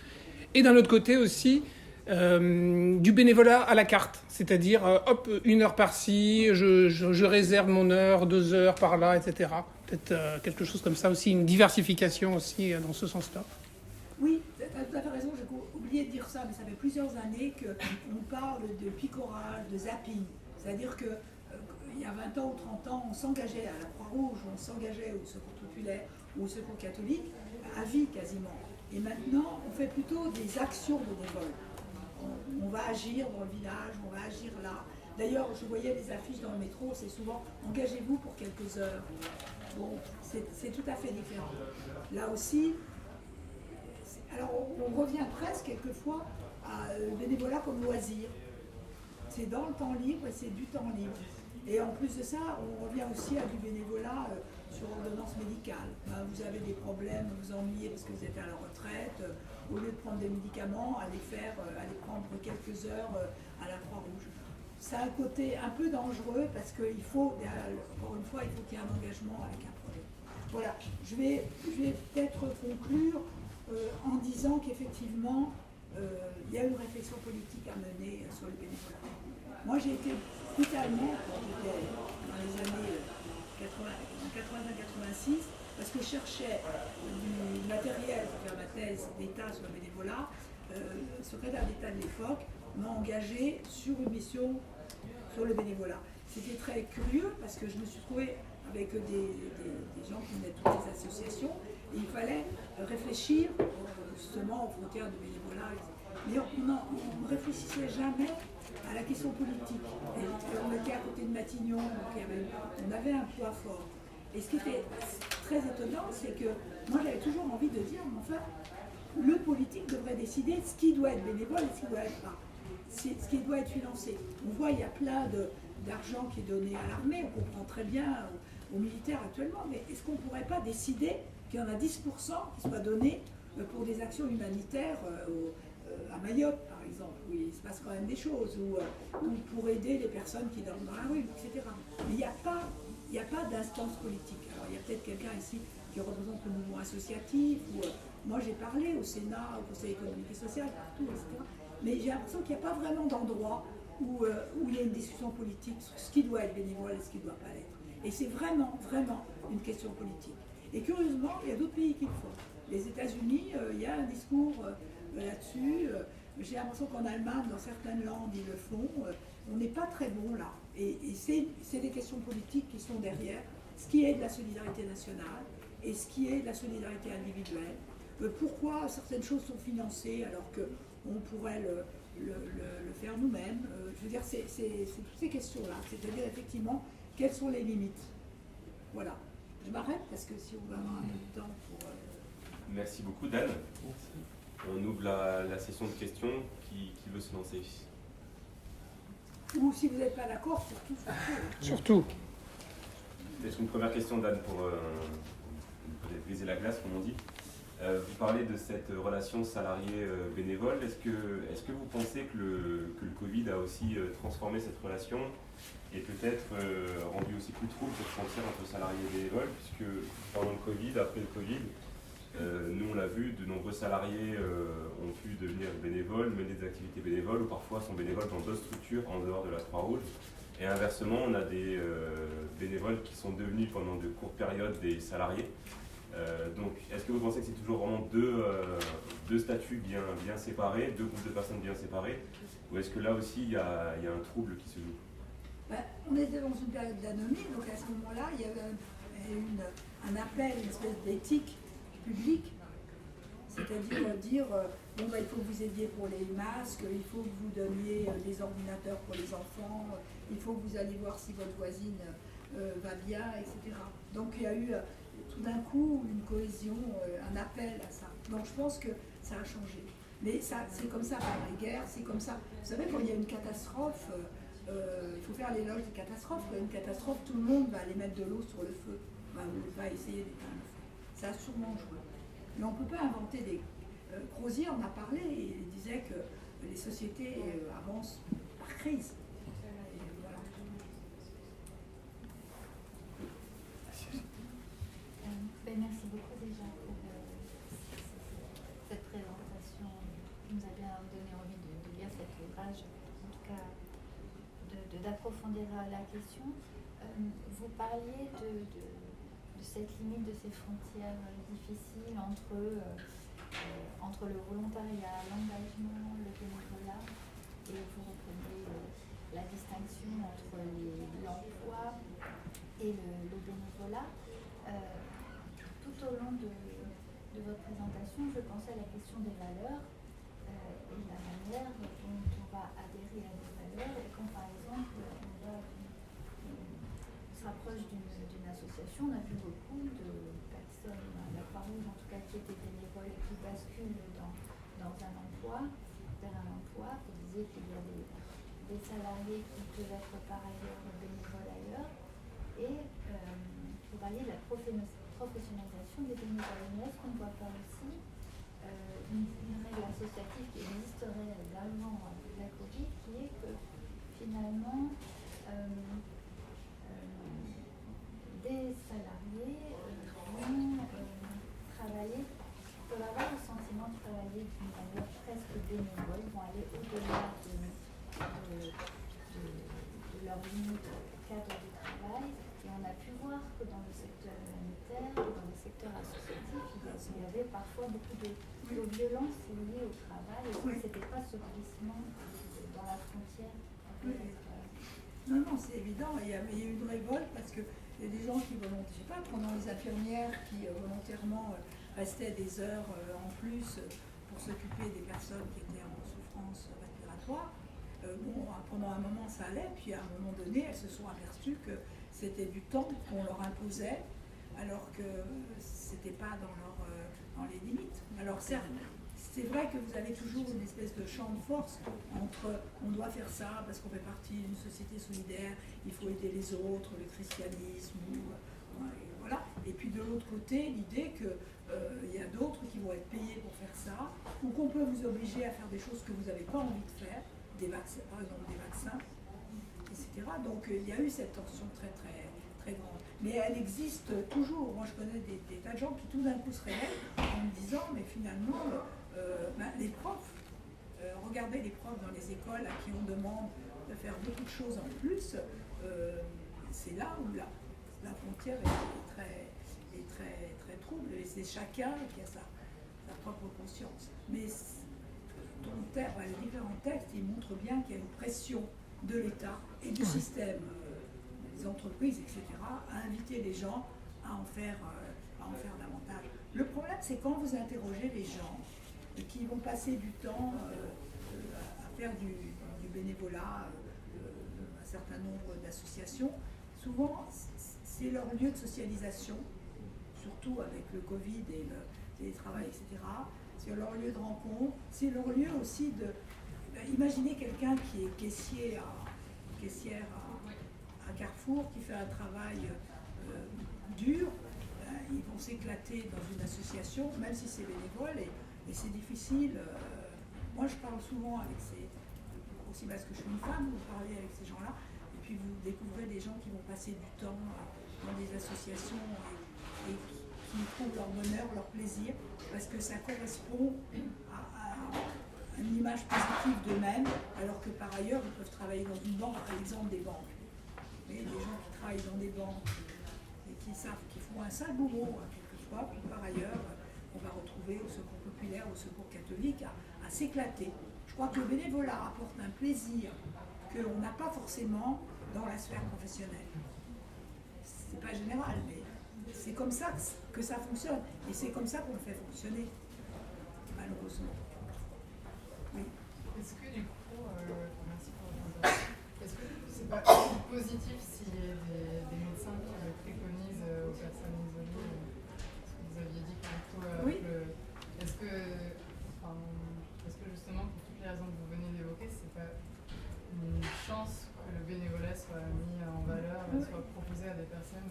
Et d'un autre côté aussi, du bénévolat à la carte, c'est-à-dire hop, 1 heure par-ci, je réserve mon heure, 2 heures par là, etc. Peut-être quelque chose comme ça aussi, une diversification aussi dans ce sens-là. Oui, tu as tout à fait raison, j'ai oublié de dire ça, mais ça fait plusieurs années qu'on parle de picorage, de zapping. C'est-à-dire que il y a 20 ans ou 30 ans, on s'engageait à la Croix-Rouge, on s'engageait au Secours populaire ou au Secours catholique, à vie quasiment. Et maintenant, on fait plutôt des actions bénévoles. On va agir dans le village, on va agir là. D'ailleurs, je voyais les affiches dans le métro, c'est souvent « engagez-vous pour quelques heures ». Bon, c'est tout à fait différent. Là aussi, alors on revient presque quelquefois à bénévolat comme loisir. C'est dans le temps libre et c'est du temps libre. Et en plus de ça, on revient aussi à du bénévolat sur ordonnance médicale. Vous avez des problèmes, vous ennuyez parce que vous êtes à la retraite, au lieu de prendre des médicaments, allez prendre quelques heures à la Croix-Rouge. Ça a un côté un peu dangereux parce qu'il faut, encore une fois, il faut qu'il y ait un engagement avec un projet. Voilà, je vais peut-être conclure en disant qu'effectivement, il y a une réflexion politique à mener sur le bénévolat. Moi, j'ai été brutalement, quand j'étais dans les années 80-86, parce que je cherchais du matériel pour faire ma thèse d'État sur le bénévolat. Le secrétaire d'État de l'époque m'a engagé sur une mission sur le bénévolat. C'était très curieux parce que je me suis trouvée avec des gens qui venaient de toutes les associations et il fallait réfléchir justement aux frontières du bénévolat. Mais on ne réfléchissait jamais à la question politique. Et on était à côté de Matignon, donc on avait un poids fort. Et ce qui était très étonnant, c'est que moi j'avais toujours envie de dire, mais enfin, le politique devrait décider ce qui doit être bénévole et ce qui doit être pas. Ce qui doit être financé. On voit, il y a plein d'argent qui est donné à l'armée, on comprend très bien aux militaires actuellement, mais est-ce qu'on ne pourrait pas décider qu'il y en a 10% qui soient donnés pour des actions humanitaires à Mayotte, par exemple, où il se passe quand même des choses, ou pour aider les personnes qui dorment dans la rue, etc. Mais il n'y a pas d'instance politique. Alors il y a peut-être quelqu'un ici qui représente le mouvement associatif, ou moi j'ai parlé au Sénat, au Conseil économique et social, partout, etc. Mais j'ai l'impression qu'il n'y a pas vraiment d'endroit où il y a une discussion politique sur ce qui doit être bénévole et ce qui ne doit pas l'être. Et c'est vraiment, vraiment une question politique. Et curieusement, il y a d'autres pays qui le font. Les États-Unis, il y a un discours là-dessus. J'ai l'impression qu'en Allemagne, dans certaines langues, ils le font. On n'est pas très bon là. Et c'est des questions politiques qui sont derrière ce qui est de la solidarité nationale et ce qui est de la solidarité individuelle. Pourquoi certaines choses sont financées alors qu'on pourrait le faire nous-mêmes. Je veux dire, c'est toutes ces questions-là. C'est-à-dire, effectivement, quelles sont les limites. Voilà. Je m'arrête parce que si on va avoir un peu de temps pour... Merci beaucoup, Dan. On ouvre la session de questions. Qui veut se lancer? Ou si vous n'êtes pas d'accord, Surtout. Peut-être une première question, Dan, pour briser la glace, comme on dit. Vous parlez de cette relation salarié-bénévole. Est-ce que vous pensez que le Covid a aussi transformé cette relation et peut-être rendu aussi plus trouble cette frontière entre salarié et bénévole, puisque pendant le Covid, après le Covid, nous on l'a vu, de nombreux salariés ont pu devenir bénévoles, mener des activités bénévoles, ou parfois sont bénévoles dans d'autres structures en dehors de la Croix-Rouge. Et inversement, on a des bénévoles qui sont devenus pendant de courtes périodes des salariés. Donc, est-ce que vous pensez que c'est toujours vraiment deux statuts bien séparés, deux groupes de personnes bien séparés, ou est-ce que là aussi il y a un trouble qui se joue? On était dans une période d'anomie, donc à ce moment-là, il y avait un appel, une espèce d'éthique publique, c'est-à-dire dire bon, il faut que vous aidiez pour les masques, il faut que vous donniez des ordinateurs pour les enfants, il faut que vous alliez voir si votre voisine va bien, etc. Donc il y a eu tout d'un coup une cohésion, un appel à ça. Donc je pense que ça a changé. Mais c'est comme ça par les guerres, c'est comme ça. Vous savez, quand il y a une catastrophe, il faut faire l'éloge des catastrophes. Quand il y a une catastrophe, tout le monde va aller mettre de l'eau sur le feu, va essayer d'éteindre le feu. Ça a sûrement joué. Mais on ne peut pas inventer des... Crozier en a parlé, et il disait que les sociétés avancent par crise. Voilà. Merci beaucoup déjà pour cette présentation qui nous a bien donné envie de lire courage, en tout cas, d'approfondir la question. Vous parliez de cette limite, de ces frontières difficiles entre le volontariat, l'engagement, le bénévolat, et vous reprenez la distinction entre l'emploi et le bénévolat. Tout au long de votre présentation, je pensais à la question des valeurs et la manière dont on va adhérer à des valeurs, et quand par exemple on se rapproche d'une association, on a vu beaucoup de personnes, la Croix-Rouge en tout cas, qui étaient bénévoles et qui basculent dans un emploi, vers un emploi. Vous disiez qu'il y a des salariés qui peuvent être par ailleurs bénévoles ailleurs, et vous parliez de la professionnalisation des bénévoles. Mais est-ce qu'on ne voit pas aussi une règle associative qui existerait d'avant la Covid, qui est que finalement des salariés vont travailler, peuvent avoir le sentiment de travailler d'une manière presque bénévole, vont aller au-delà de leur limite cadre de travail. Et on a pu voir que dans le secteur humanitaire, dans le secteur associatif, il y avait parfois beaucoup de violences liées au travail. Est-ce que ce n'était pas ce glissement dans la frontière? Non, c'est évident. Il y a eu une révolte parce qu'il y a des gens qui volontairement, je sais pas, pendant les infirmières qui volontairement restaient des heures en plus pour s'occuper des personnes qui étaient en souffrance respiratoire. Pendant un moment ça allait, puis à un moment donné, elles se sont aperçues que c'était du temps qu'on leur imposait, alors que c'était pas dans les limites. Alors certes, c'est vrai que vous avez toujours une espèce de champ de force entre on doit faire ça parce qu'on fait partie d'une société solidaire, il faut aider les autres, le christianisme, voilà. Et puis de l'autre côté, l'idée qu'il y a d'autres qui vont être payés pour faire ça, ou qu'on peut vous obliger à faire des choses que vous n'avez pas envie de faire, des vaccins, par exemple des vaccins, etc. Donc il y a eu cette tension très grande. Mais elle existe toujours. Moi je connais des tas de gens qui tout d'un coup se réveillent en me disant mais finalement les profs, regardez les profs dans les écoles à qui on demande de faire beaucoup de choses en plus, c'est là où la frontière est très trouble, et c'est chacun qui a sa propre conscience. Mais les différents textes, ils montrent bien qu'il y a une pression de l'État et du système, des entreprises, etc., à inviter les gens à en faire davantage. Le problème, c'est quand vous interrogez les gens qui vont passer du temps à faire du bénévolat, un certain nombre d'associations, souvent c'est leur lieu de socialisation, surtout avec le Covid et le télétravail, etc. C'est leur lieu de rencontre, c'est leur lieu aussi de... Imaginez quelqu'un qui est caissière à Carrefour, qui fait un travail dur, ils vont s'éclater dans une association, même si c'est bénévole, et c'est difficile. Moi, je parle souvent avec aussi parce que je suis une femme, vous parlez avec ces gens-là, et puis vous découvrez des gens qui vont passer du temps dans des associations et qui trouvent leur bonheur, leur plaisir, parce que ça correspond à une image positive d'eux-mêmes, alors que par ailleurs, ils peuvent travailler dans une banque, par exemple des banques. Mais des gens qui travaillent dans des banques et qui savent qu'ils font un sale boulot quelquefois, puis par ailleurs, on va retrouver au secours populaire, au secours catholique, à s'éclater. Je crois que le bénévolat apporte un plaisir qu'on n'a pas forcément dans la sphère professionnelle. C'est pas général, mais c'est comme ça que ça fonctionne. Et c'est comme ça qu'on le fait fonctionner, malheureusement. Oui. Est-ce que du coup, merci pour votre présentation, est-ce que c'est pas positif s'il y a des médecins qui le préconisent aux personnes isolées, ce que vous aviez dit du coup, oui. Est-ce que justement, pour toutes les raisons que vous venez d'évoquer, c'est pas une chance que le bénévolat soit mis en valeur, soit proposé à des personnes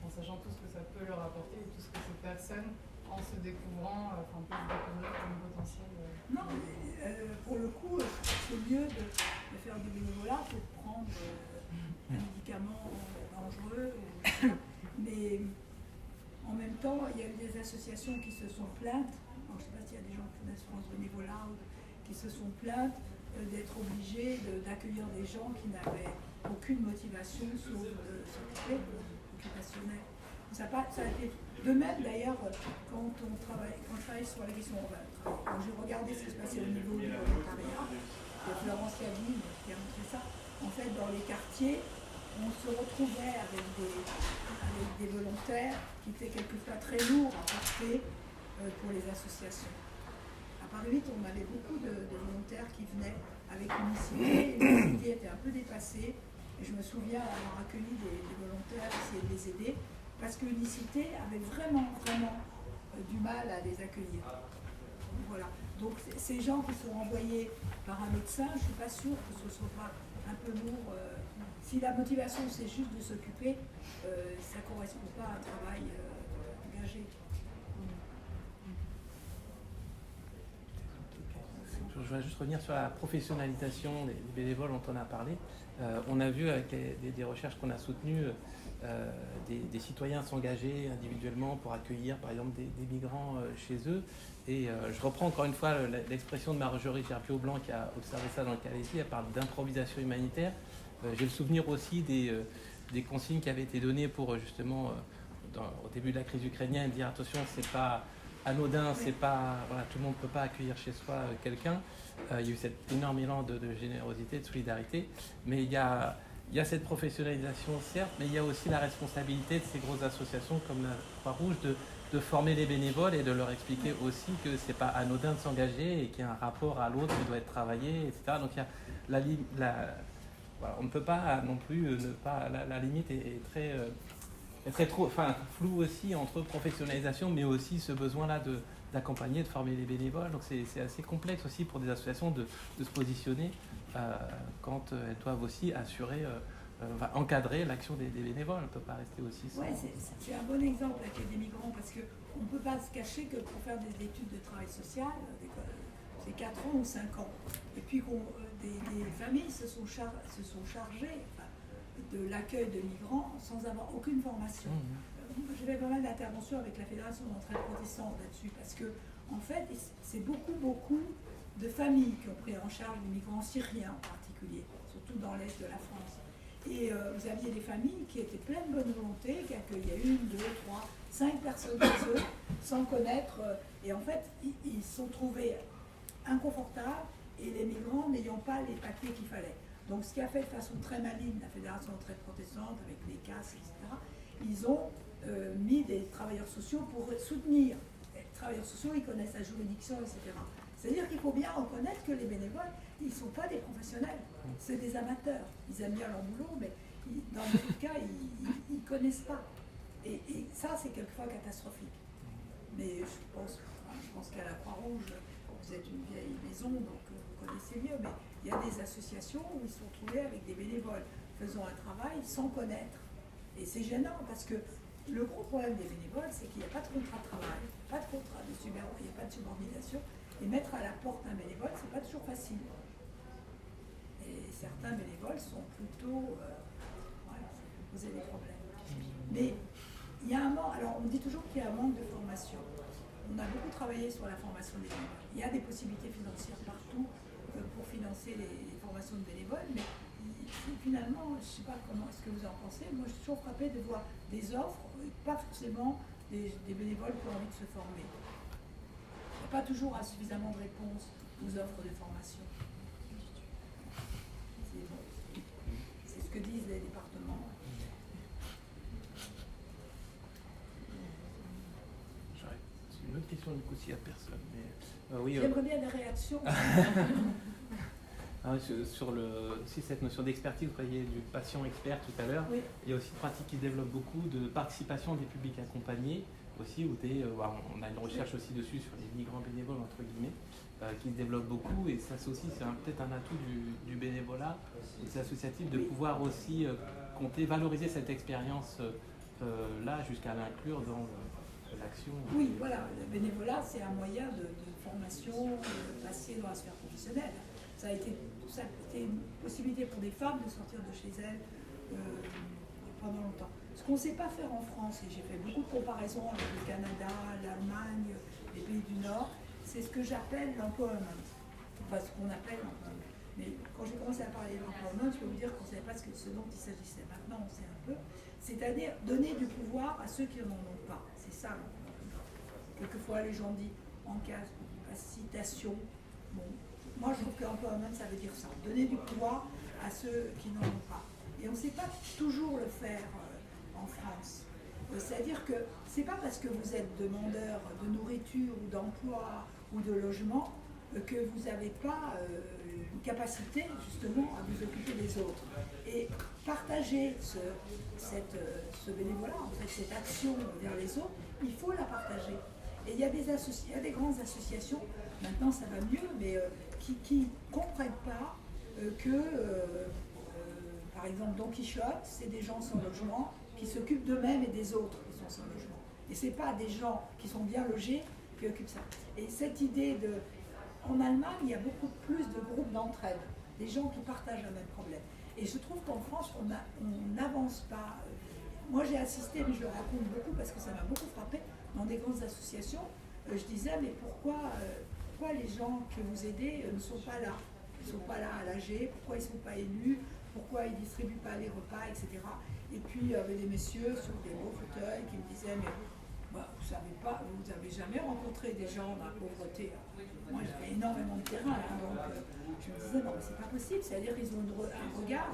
en sachant tout ce que ça peut leur apporter et tout ce que ces personnes, en se découvrant, peuvent découvrir comme potentiel. Non, mais pour le coup, c'est mieux de faire du bénévolat que de prendre un médicament dangereux. Mais en même temps, il y a eu des associations qui se sont plaintes. Alors, je ne sais pas s'il y a des gens qui font l'assurance bénévolat ou qui se sont plaintes d'être obligé d'accueillir des gens qui n'avaient aucune motivation sauf s'occuper occupationnelle. Ça a été de même d'ailleurs quand je travaille sur la question. Quand j'ai regardé ce qui se passait au niveau du volontariat, c'est Florence Yavine qui a montré ça. En fait, dans les quartiers, on se retrouvait avec des volontaires qui étaient quelquefois très lourds à porter pour les associations. À Paris 8, on avait beaucoup de volontaires qui venaient avec Unicité. L'Unicité était un peu dépassée. Et je me souviens avoir accueilli des volontaires, essayer de les aider, parce que l'Unicité avait vraiment du mal à les accueillir. Voilà. Donc ces gens qui sont envoyés par un médecin, je ne suis pas sûre que ce soit pas un peu lourd. Si la motivation c'est juste de s'occuper, ça ne correspond pas à un travail engagé. Je voudrais juste revenir sur la professionnalisation des bénévoles dont on a parlé. On a vu avec des recherches qu'on a soutenues des citoyens s'engager individuellement pour accueillir par exemple des migrants chez eux. Et je reprends encore une fois l'expression de Marjorie Gerpiot-Blanc qui a observé ça dans le Calaisis. Elle parle d'improvisation humanitaire. J'ai le souvenir aussi des consignes qui avaient été données pour justement, au début de la crise ukrainienne, dire attention, c'est pas anodin, c'est pas, voilà, tout le monde ne peut pas accueillir chez soi quelqu'un. Il y a eu cet énorme élan de générosité, de solidarité, mais il y a cette professionnalisation certes, mais il y a aussi la responsabilité de ces grosses associations comme la Croix-Rouge de former les bénévoles et de leur expliquer aussi que c'est pas anodin de s'engager et qu'il y a un rapport à l'autre qui doit être travaillé, etc. Donc il y a voilà, on ne peut pas non plus ne pas. La limite est très floue aussi entre professionnalisation, mais aussi ce besoin-là d'accompagner, de former les bénévoles. Donc c'est assez complexe aussi pour des associations de se positionner quand elles doivent aussi assurer, encadrer l'action des bénévoles. On ne peut pas rester aussi sans... Oui, c'est un bon exemple avec des migrants, parce qu'on ne peut pas se cacher que pour faire des études de travail social, c'est 4 ans ou 5 ans. Et puis des familles se sont chargées de l'accueil de migrants sans avoir aucune formation. J'ai fait pas mal d'interventions avec la Fédération d'entraide protestante là-dessus, parce que en fait, c'est beaucoup de familles qui ont pris en charge les migrants syriens en particulier, surtout dans l'est de la France. Et vous aviez des familles qui étaient pleines de bonne volonté, qui accueillaient 1, 2, 3, 5 personnes chez eux, sans connaître. Et en fait, ils se sont trouvés inconfortables, et les migrants n'ayant pas les papiers qu'il fallait. Donc ce qui a fait de façon très maligne la Fédération d'entraide protestante, avec les CAS, etc., ils ont mis des travailleurs sociaux pour soutenir. Les travailleurs sociaux, ils connaissent la juridiction, etc. C'est-à-dire qu'il faut bien reconnaître que les bénévoles, ils ne sont pas des professionnels, c'est des amateurs. Ils aiment bien leur boulot, mais dans beaucoup de cas, ils ne connaissent pas. Et ça, c'est quelquefois catastrophique. Mais je pense qu'à la Croix-Rouge, vous êtes une vieille maison, donc vous connaissez mieux, mais il y a des associations où ils se sont trouvés avec des bénévoles faisant un travail sans connaître. Et c'est gênant parce que le gros problème des bénévoles, c'est qu'il n'y a pas de contrat de travail, pas de contrat de il n'y a pas de subordination. Et mettre à la porte un bénévole, c'est pas toujours facile. Et certains bénévoles sont plutôt... voilà, ça peut poser des problèmes. Mais il y a un manque... Alors, on dit toujours qu'il y a un manque de formation. On a beaucoup travaillé sur la formation des bénévoles. Il y a des possibilités financières partout pour financer les formations de bénévoles, mais finalement, je ne sais pas comment est-ce que vous en pensez, moi je suis toujours frappée de voir des offres, pas forcément des bénévoles qui ont envie de se former. Il n'y a pas toujours suffisamment de réponses aux offres de formation. C'est ce que disent les départements. C'est une autre question du coup s'il n'y a personne. Mais, oui, j'aimerais bien des réactions. Sur aussi cette notion d'expertise, vous voyez du patient expert tout à l'heure, oui. Il y a aussi une pratique qui se développe beaucoup de participation des publics accompagnés, aussi où on a une recherche aussi dessus sur les migrants bénévoles entre guillemets, qui se développe beaucoup, et ça c'est aussi peut-être un atout du bénévolat, des associatifs, de pouvoir aussi valoriser cette expérience là jusqu'à l'inclure dans l'action. Oui, voilà, le bénévolat c'est un moyen de formation, de passer dans la sphère professionnelle. Ça a été une possibilité pour des femmes de sortir de chez elles pendant longtemps. Ce qu'on ne sait pas faire en France, et j'ai fait beaucoup de comparaisons avec le Canada, l'Allemagne, les pays du Nord, c'est ce que j'appelle l'employment, enfin ce qu'on appelle l'employment. Mais quand j'ai commencé à parler d'empowerment, je peux vous dire qu'on ne savait pas ce dont il s'agissait. Maintenant, on sait un peu. C'est-à-dire donner du pouvoir à ceux qui n'en ont pas. C'est ça l'empowerment. Quelquefois, les gens disent capacitation. Bon, moi, je trouve que l'empowerment, ça veut dire ça. Donner du pouvoir à ceux qui n'en ont pas. Et on ne sait pas toujours le faire en France. C'est-à-dire que ce n'est pas parce que vous êtes demandeur de nourriture ou d'emploi ou de logement que vous n'avez pas une capacité justement à vous occuper des autres. Et partager ce bénévolat, en fait, cette action vers les autres, il faut la partager. Et il y a des grandes associations, maintenant ça va mieux, mais qui ne comprennent pas par exemple, Don Quichotte, c'est des gens sans logement qui s'occupent d'eux-mêmes et des autres qui sont sans logement. Et ce n'est pas des gens qui sont bien logés qui occupent ça. Et cette idée en Allemagne, il y a beaucoup plus de groupes d'entraide, des gens qui partagent le même problème. Et je trouve qu'en France, on n'avance pas. Moi, j'ai assisté, mais je le raconte beaucoup parce que ça m'a beaucoup frappé, dans des grandes associations. Je disais, mais pourquoi les gens que vous aidez ne sont pas là? Ils ne sont pas là à l'AG, pourquoi ils ne sont pas élus? Pourquoi ils ne distribuent pas les repas, etc. Et puis il y avait des messieurs sur des beaux fauteuils qui me disaient, mais vous savez pas, vous n'avez jamais rencontré des gens dans la pauvreté. Moi j'ai fait énormément de terrain, donc je me disais, non mais c'est pas possible, c'est-à-dire qu'ils ont un regard,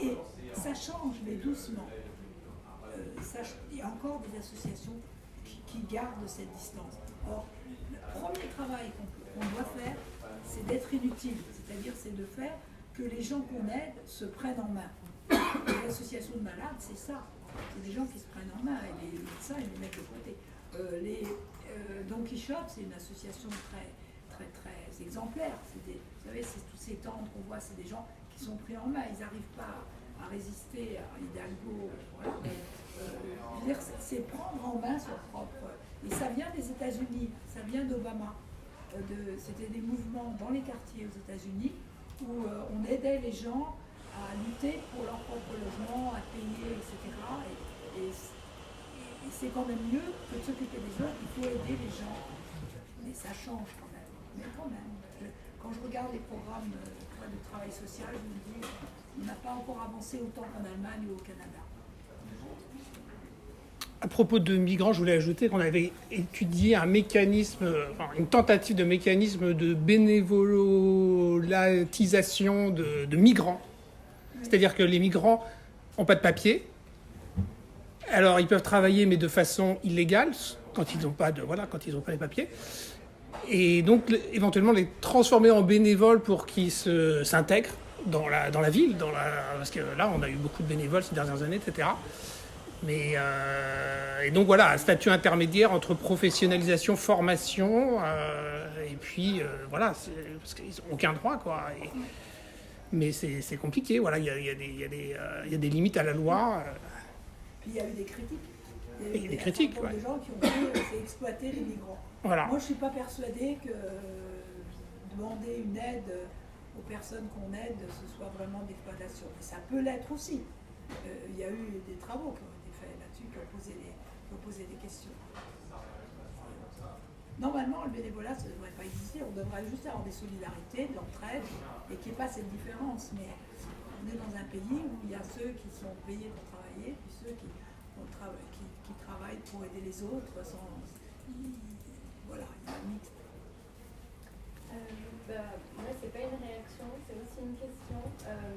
et ça change, mais doucement. Il y a encore des associations qui gardent cette distance. Or, le premier travail qu'on doit faire, c'est d'être inutile, c'est-à-dire c'est de faire que les gens qu'on aide se prennent en main. Les associations de malades, c'est ça. C'est des gens qui se prennent en main et les médecins, ils les mettent de côté. Don Quichotte, c'est une association très, très, très exemplaire. Vous savez, c'est tous ces tentes qu'on voit, c'est des gens qui sont pris en main. Ils n'arrivent pas à résister à Hidalgo. Voilà. C'est prendre en main son propre. Et ça vient des États-Unis, ça vient d'Obama. C'était des mouvements dans les quartiers aux États-Unis où on aidait les gens à lutter pour leur propre logement, à payer, etc. Et c'est quand même mieux que de s'occuper des autres, il faut aider les gens. Mais ça change quand même. Mais quand même, quand je regarde les programmes de travail social, je me dis, on n'a pas encore avancé autant qu'en Allemagne ou au Canada. À propos de migrants, je voulais ajouter qu'on avait étudié un mécanisme, une tentative de mécanisme de bénévolatisation de migrants. C'est-à-dire que les migrants n'ont pas de papier. Alors ils peuvent travailler, mais de façon illégale, quand ils n'ont pas les papiers. Et donc éventuellement les transformer en bénévoles pour qu'ils s'intègrent dans la ville, parce que là on a eu beaucoup de bénévoles ces dernières années, etc. Mais et donc voilà, un statut intermédiaire entre professionnalisation, formation, et puis voilà, parce qu'ils n'ont aucun droit, quoi. Mais c'est compliqué, voilà, il y a des limites à la loi. Puis il y a eu des critiques. Il y a eu des critiques, ouais. Des gens qui ont dit c'est exploiter les migrants. Voilà. Moi, je ne suis pas persuadée que demander une aide aux personnes qu'on aide, ce soit vraiment d'exploitation. Mais ça peut l'être aussi. Il y a eu des travaux qui ont été faits là-dessus, qui ont posé des questions. Normalement, le bénévolat, ça ne devrait pas exister. On devrait juste avoir des solidarités, de l'entraide, et qu'il n'y ait pas cette différence. Mais on est dans un pays où il y a ceux qui sont payés pour travailler, puis ceux qui travaillent pour aider les autres. Voilà, il y a un mixte. Moi, c'est pas une réaction, c'est aussi une question.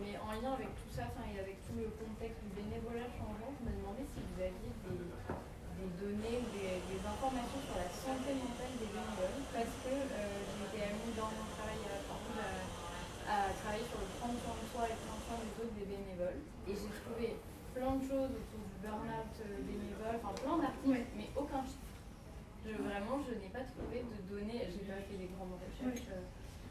Mais en lien avec tout ça, et avec tout le contexte du bénévolat changeant, je me demandais si vous aviez des données, des informations sur la santé mentale des bénévoles, parce que j'ai été amenée dans mon travail à travailler sur le prendre soin de soi et prendre soin des autres des bénévoles. Et j'ai trouvé plein de choses autour du burn-out bénévole, plein d'articles, mais aucun chiffre. Vraiment, je n'ai pas trouvé de données, j'ai pas fait des grandes recherches,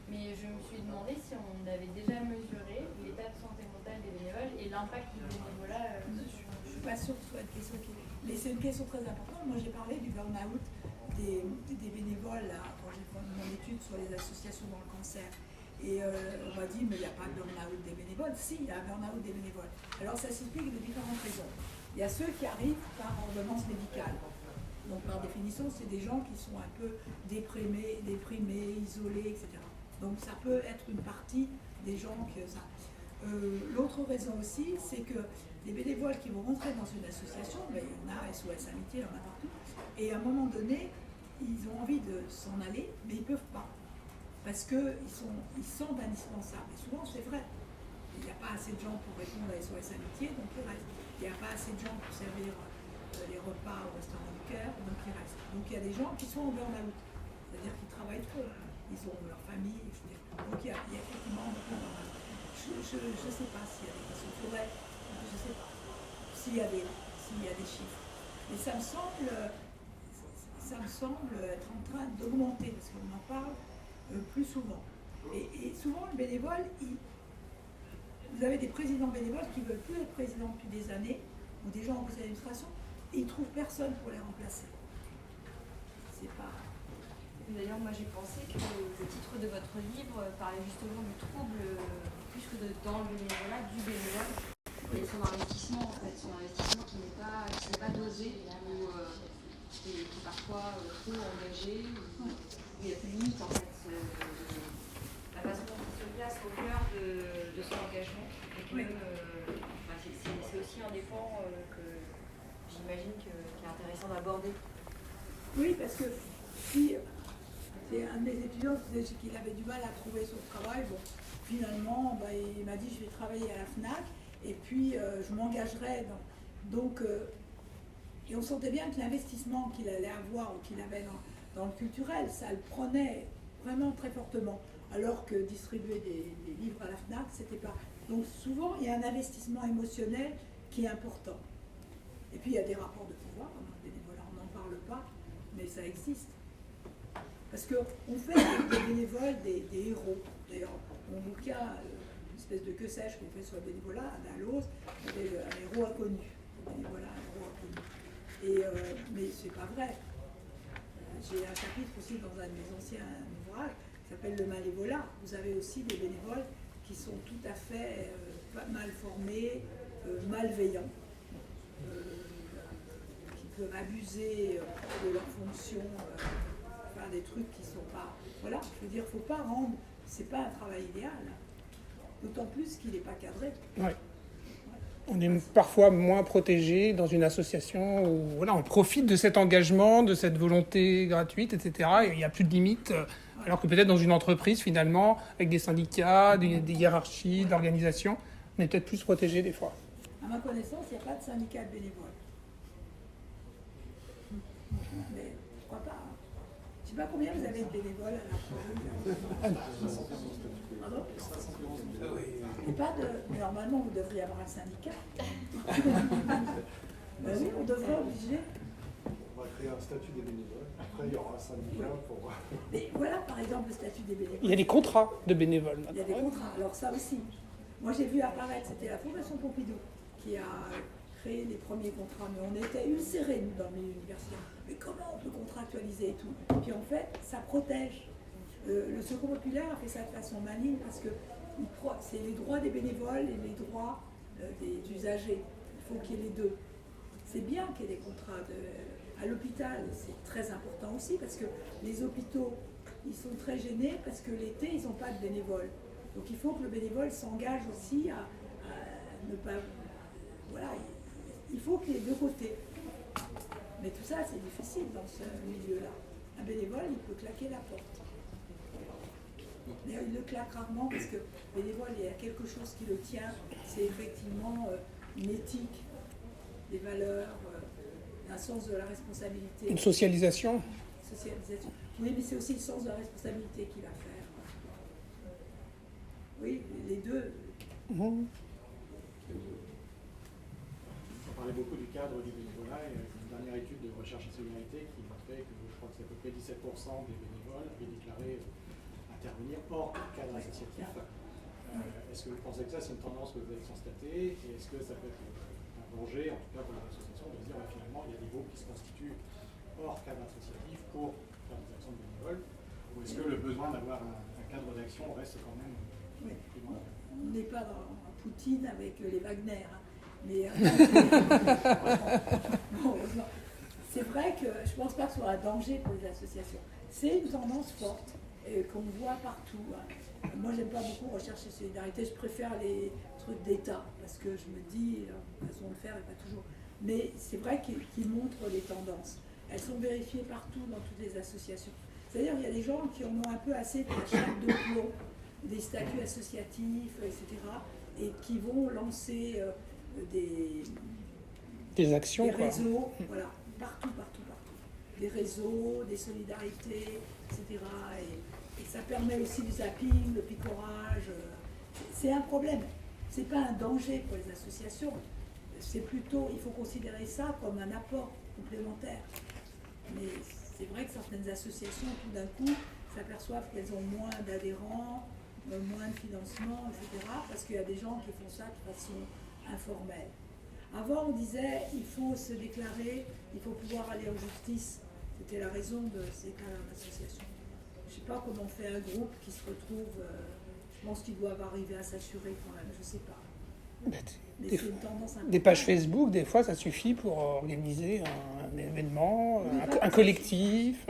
mais je me suis demandé si on avait déjà mesuré l'état de santé mentale des bénévoles et l'impact du bénévolat. Je ne suis pas sûre que ce soit une question mais c'est une question très importante. Moi, j'ai parlé du burn-out des bénévoles là, quand j'ai fait mon étude sur les associations dans le cancer. Et on m'a dit, mais il n'y a pas de burn-out des bénévoles. Si, il y a un burn-out des bénévoles. Alors, ça s'explique de différentes raisons. Il y a ceux qui arrivent par ordonnance médicale. Donc, par définition, c'est des gens qui sont un peu déprimés, isolés, etc. Donc ça peut être une partie des gens que ça. L'autre raison aussi, c'est que les bénévoles qui vont rentrer dans une association, il y en a SOS Amitié, il y en a partout, et à un moment donné, ils ont envie de s'en aller, mais ils ne peuvent pas. Parce qu'ils sont indispensables. Et souvent, c'est vrai. Il n'y a pas assez de gens pour répondre à SOS Amitié, donc ils restent. Il n'y a pas assez de gens pour servir les repas au restaurant du cœur, donc ils restent. Donc il y a des gens qui sont en burn-out, c'est-à-dire qu'ils travaillent trop. Ils ont leur famille, etc. Donc il y a effectivement beaucoup de burn-out. Je ne sais pas s'il y a des questions. Il faudrait, je ne sais pas s'il y a des chiffres. Mais ça me semble être en train d'augmenter, parce qu'on en parle plus souvent. Et souvent, le bénévole, vous avez des présidents bénévoles qui ne veulent plus être présidents depuis des années, ou des gens en conseil d'administration, et ils ne trouvent personne pour les remplacer. C'est pas... D'ailleurs, moi j'ai pensé que le titre de votre livre parlait justement du trouble, plus que dans le bénévolat, du bénévole, et son investissement en fait, son investissement qui n'est pas dosé, ou qui est parfois trop engagé, où il n'y a plus de limite en fait, la façon dont il se place au cœur de son engagement. Et que c'est aussi un des points que j'imagine qui est intéressant d'aborder. Oui, parce que si c'est un des étudiants qui disait qu'il avait du mal à trouver son travail, bon, finalement, il m'a dit je vais travailler à la FNAC et puis je m'engagerai. Donc, et on sentait bien que l'investissement qu'il allait avoir ou qu'il avait dans le culturel, ça le prenait vraiment très fortement. Alors que distribuer des livres à la FNAC, c'était pas. Donc souvent, il y a un investissement émotionnel qui est important. Et puis il y a des rapports de pouvoir, bénévolat, on n'en parle pas, mais ça existe. Parce qu'on fait des bénévoles des héros. D'ailleurs, mon bouquin, une espèce de que sais-je qu'on fait sur le bénévolat, à Dalloz, il y avait un héros inconnu. Le bénévolat, un héros inconnu. Mais c'est pas vrai. J'ai un chapitre aussi dans un de mes anciens ouvrages qui s'appelle Le Malévolat. Vous avez aussi des bénévoles qui sont tout à fait mal formés, malveillants, qui peuvent abuser de leur fonction, faire des trucs qui ne sont pas... Voilà, je veux dire, il ne faut pas rendre... C'est pas un travail idéal, d'autant plus qu'il n'est pas cadré. Ouais. On est parfois moins protégé dans une association où voilà, on profite de cet engagement, de cette volonté gratuite, etc. Et il n'y a plus de limites. Alors que peut-être dans une entreprise, finalement, avec des syndicats, des hiérarchies, d'organisation, on est peut-être plus protégé des fois. À ma connaissance, il n'y a pas de syndicat de bénévoles. Mais pourquoi pas, hein. Je ne sais pas combien vous avez de bénévoles à la Pardon ? Et pas de... Mais normalement, vous devriez avoir un syndicat. Oui, on devrait obliger. On va créer un statut des bénévoles. Après, il y aura un syndicat pour... Mais voilà, par exemple, le statut des bénévoles. Il y a des contrats de bénévoles maintenant. Il y a des contrats. Alors ça aussi. Moi, j'ai vu apparaître, c'était la Fondation Pompidou qui a créé les premiers contrats. Mais on était ulcérés, nous, dans le milieu universitaire. Mais comment on peut contractualiser et tout ? Puis en fait, ça protège. Le Secours populaire a fait ça de façon maligne parce que c'est les droits des bénévoles et les droits des usagers. Il faut qu'il y ait les deux. C'est bien qu'il y ait des contrats à l'hôpital, c'est très important aussi parce que les hôpitaux, ils sont très gênés parce que l'été, ils n'ont pas de bénévoles. Donc il faut que le bénévole s'engage aussi à ne pas... Voilà, il faut qu'il y ait deux côtés. Mais tout ça, c'est difficile dans ce milieu-là. Un bénévole, il peut claquer la porte. Mais il le claque rarement parce que le bénévole, il y a quelque chose qui le tient. C'est effectivement une éthique, des valeurs, un sens de la responsabilité. Une socialisation. Socialisation. Oui, mais c'est aussi le sens de la responsabilité qu'il va faire. Oui, les deux. On parlait beaucoup du cadre du bénévolat et une dernière étude de recherche et solidarité qui montrait que je crois que c'est à peu près 17% des bénévoles avaient déclaré intervenir hors cadre associatif. Est-ce que vous pensez que ça c'est une tendance que vous avez constatée et est-ce que ça peut être un danger, en tout cas pour l'association, de se dire finalement il y a des groupes qui se constituent hors cadre associatif pour faire des actions de bénévoles, ou est-ce que le besoin d'avoir un cadre d'action reste quand même primordial ? On n'est pas dans Poutine avec les Wagner, hein. Mais bon, c'est vrai que je ne pense pas que ce soit un danger pour les associations. C'est une tendance forte. et qu'on voit partout. Hein. Moi, j'aime pas beaucoup rechercher solidarité, je préfère les trucs d'État, parce que je me dis, la façon de le faire n'est pas toujours. Mais c'est vrai qu'ils montrent les tendances. Elles sont vérifiées partout dans toutes les associations. C'est-à-dire qu'il y a des gens qui en ont un peu assez de la chape de plomb, des statuts associatifs, etc., et qui vont lancer des actions, des quoi. réseaux, voilà, partout. Des réseaux, des solidarités, etc. Et ça permet aussi du zapping, le picorage. C'est un problème. C'est pas un danger pour les associations. C'est plutôt, il faut considérer ça comme un apport complémentaire. Mais c'est vrai que certaines associations, tout d'un coup, s'aperçoivent qu'elles ont moins d'adhérents, moins de financement, etc. Parce qu'il y a des gens qui font ça de façon informelle. Avant, on disait, il faut se déclarer, il faut pouvoir aller en justice. C'était la raison de ces cas d'association. Je ne sais pas comment fait un groupe qui se retrouve, je pense qu'ils doivent arriver à s'assurer quand même, je ne sais pas. Mais c'est une tendance Des pages Facebook, des fois, ça suffit pour organiser un événement, un collectif.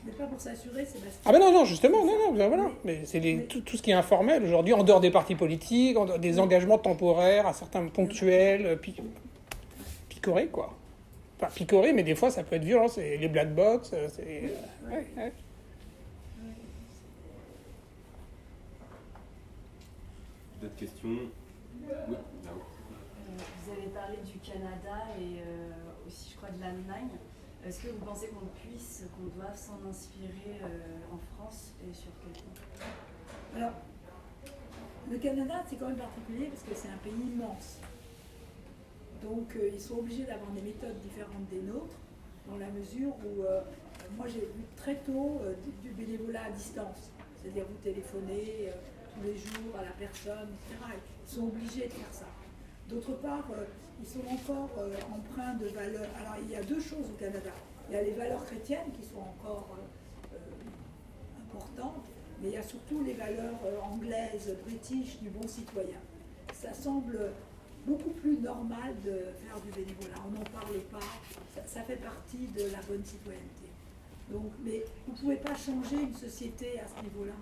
Mais pas pour s'assurer, c'est parce que... Ah ben non, justement, non, voilà. Mais c'est tout ce qui est informel aujourd'hui, en dehors des partis politiques, en dehors des engagements temporaires, à certains ponctuels, picorés, quoi. Enfin, picorés, mais des fois, ça peut être violent. C'est les black box, c'est... Ouais. D'autres questions? Oui, là-haut. Vous avez parlé du Canada et aussi, je crois, de l'Allemagne. Est-ce que vous pensez qu'on doive s'en inspirer en France et sur quel point? Alors, le Canada, c'est quand même particulier parce que c'est un pays immense. Donc, ils sont obligés d'avoir des méthodes différentes des nôtres, dans la mesure où, moi, j'ai vu très tôt du bénévolat à distance. C'est-à-dire, vous téléphonez tous les jours à la personne, etc. Ils sont obligés de faire ça. D'autre part, ils sont encore empreints de valeurs. Alors, il y a deux choses au Canada. Il y a les valeurs chrétiennes qui sont encore importantes, mais il y a surtout les valeurs anglaises, british, du bon citoyen. Ça semble beaucoup plus normal de faire du bénévolat. On n'en parle pas, ça fait partie de la bonne citoyenneté. Donc, mais vous ne pouvez pas changer une société à ce niveau-là.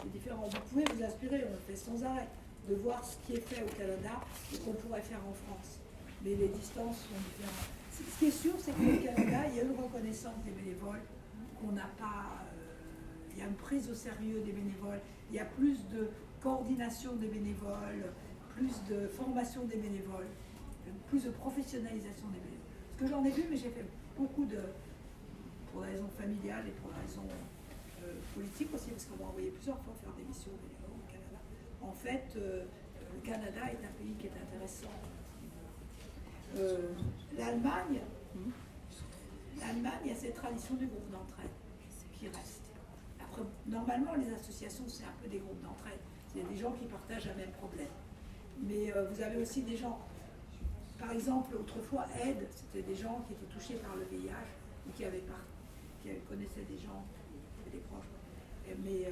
C'est différent. Vous pouvez vous inspirer, on le fait sans arrêt, de voir ce qui est fait au Canada et qu'on pourrait faire en France. Mais les distances sont différentes. Ce qui est sûr, c'est qu'au Canada, il y a une reconnaissance des bénévoles qu'on n'a pas. Il y a une prise au sérieux des bénévoles. Il y a plus de coordination des bénévoles, plus de formation des bénévoles, plus de professionnalisation des bénévoles. Ce que j'en ai vu, mais j'ai fait beaucoup pour des raisons familiales et pour des raisons politiques aussi, parce qu'on m'a envoyé plusieurs fois faire des missions bénévoles au Canada. En fait, le Canada est un pays qui est intéressant. L'Allemagne, il y a cette tradition du groupe d'entraide qui reste. Après, normalement, les associations, c'est un peu des groupes d'entraide. Il y a des gens qui partagent un même problème. Mais vous avez aussi des gens, par exemple, autrefois, Aide, c'était des gens qui étaient touchés par le VIH ou qui connaissaient des gens, des proches. Mais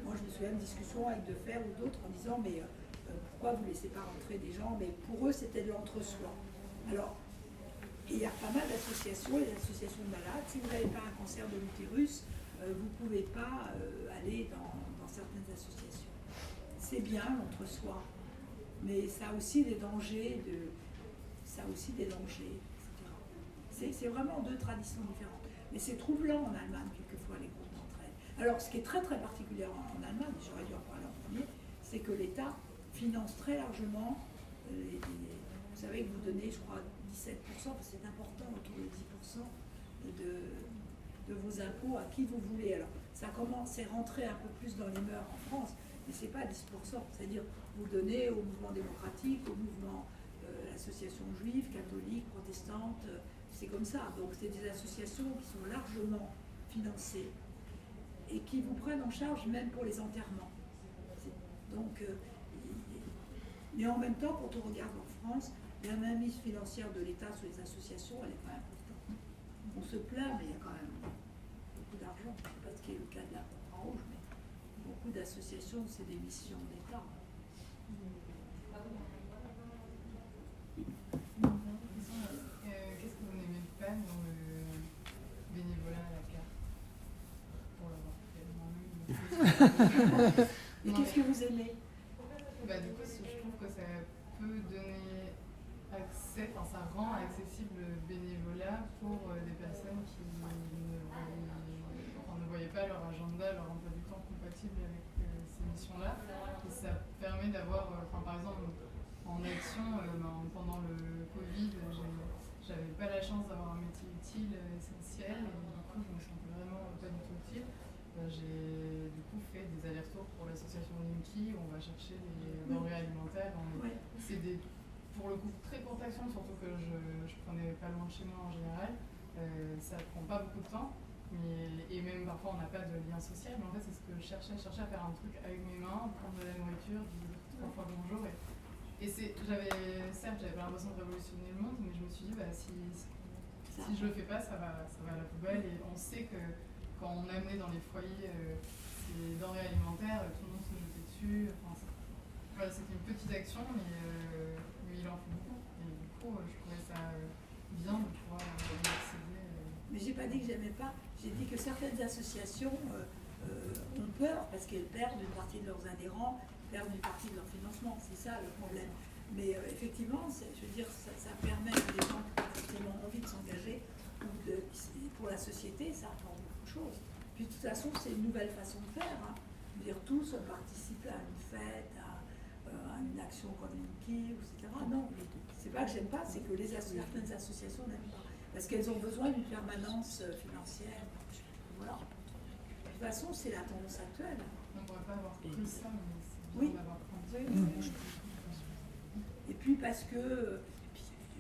moi, je me souviens d'une discussion avec Defer ou d'autres en disant, mais pourquoi vous ne laissez pas rentrer des gens? Mais pour eux, c'était de l'entre-soi. Alors, il y a pas mal d'associations, les associations de malades. Si vous n'avez pas un cancer de l'utérus, vous ne pouvez pas aller dans certaines associations. C'est bien l'entre-soi. Mais ça a aussi des dangers, etc. C'est vraiment deux traditions différentes. Mais c'est troublant en Allemagne, quelquefois, les groupes d'entraide. Alors, ce qui est très très particulier en Allemagne, j'aurais dû en parler en premier, c'est que l'État finance très largement, vous savez que vous donnez, je crois, 17%, parce que c'est important, autour de 10% de vos impôts à qui vous voulez. Alors, ça commence à rentrer un peu plus dans les mœurs en France, mais ce n'est pas 10%, c'est-à-dire vous donnez au mouvement démocratique, au mouvement, l'association juive, catholique, protestante, c'est comme ça. Donc c'est des associations qui sont largement financées et qui vous prennent en charge même pour les enterrements. Donc, mais en même temps, quand on regarde en France, la mainmise financière de l'État sur les associations, elle est quand même importante. On se plaint, mais il y a quand même beaucoup d'argent. Je ne sais pas ce qui est le cas de la Croix Rouge, mais beaucoup d'associations, c'est des missions d'État. Qu'est-ce que vous n'aimez pas dans le bénévolat à la carte? Pour l'avoir fait moi-même. Et qu'est-ce que vous aimez? Du coup, je trouve que ça peut donner accès, enfin ça rend accessible le bénévolat pour des personnes qui ne voyaient pas leur agenda, leur emploi du temps compatible avec ces missions-là. Et ça permet d'avoir, par exemple, en action, pendant le Covid, j'avais pas la chance d'avoir un métier utile, essentiel, et du coup je me sentais vraiment pas du tout utile. J'ai du coup fait des allers-retours pour l'association Linky où on va chercher des denrées alimentaires. C'est pour le coup très courte action, surtout que je prenais pas loin de chez moi en général. Ça prend pas beaucoup de temps, et même parfois on n'a pas de lien social, mais en fait c'est ce que je cherchais à faire un truc avec mes mains, prendre de la nourriture, dire 3 fois bonjour. Et j'avais pas l'impression de révolutionner le monde, mais je me suis dit si je le fais pas, ça va à la poubelle. Et on sait que quand on amenait dans les foyers ces denrées alimentaires, tout le monde se jetait dessus. C'était une petite action, mais il en faut beaucoup. Et du coup, je trouvais ça bien de pouvoir y accéder. Mais j'ai pas dit que j'aimais pas, j'ai dit que certaines associations ont peur parce qu'elles perdent une partie de leurs adhérents, perdent une partie de leur financement. C'est ça le problème. Mais effectivement, je veux dire, ça permet que les gens qui ont envie de s'engager pour la société, ça apporte beaucoup de choses. Puis de toute façon, c'est une nouvelle façon de faire. Je veux dire, tous participent à une fête, à une action comme Linky, etc. Non, c'est pas que j'aime pas, c'est que certaines associations n'aiment pas. Parce qu'elles ont besoin d'une permanence financière. Voilà. De toute façon, c'est la tendance actuelle. On ne pourrait pas avoir que ça, mais c'est Oui. bien d'avoir Et puis parce que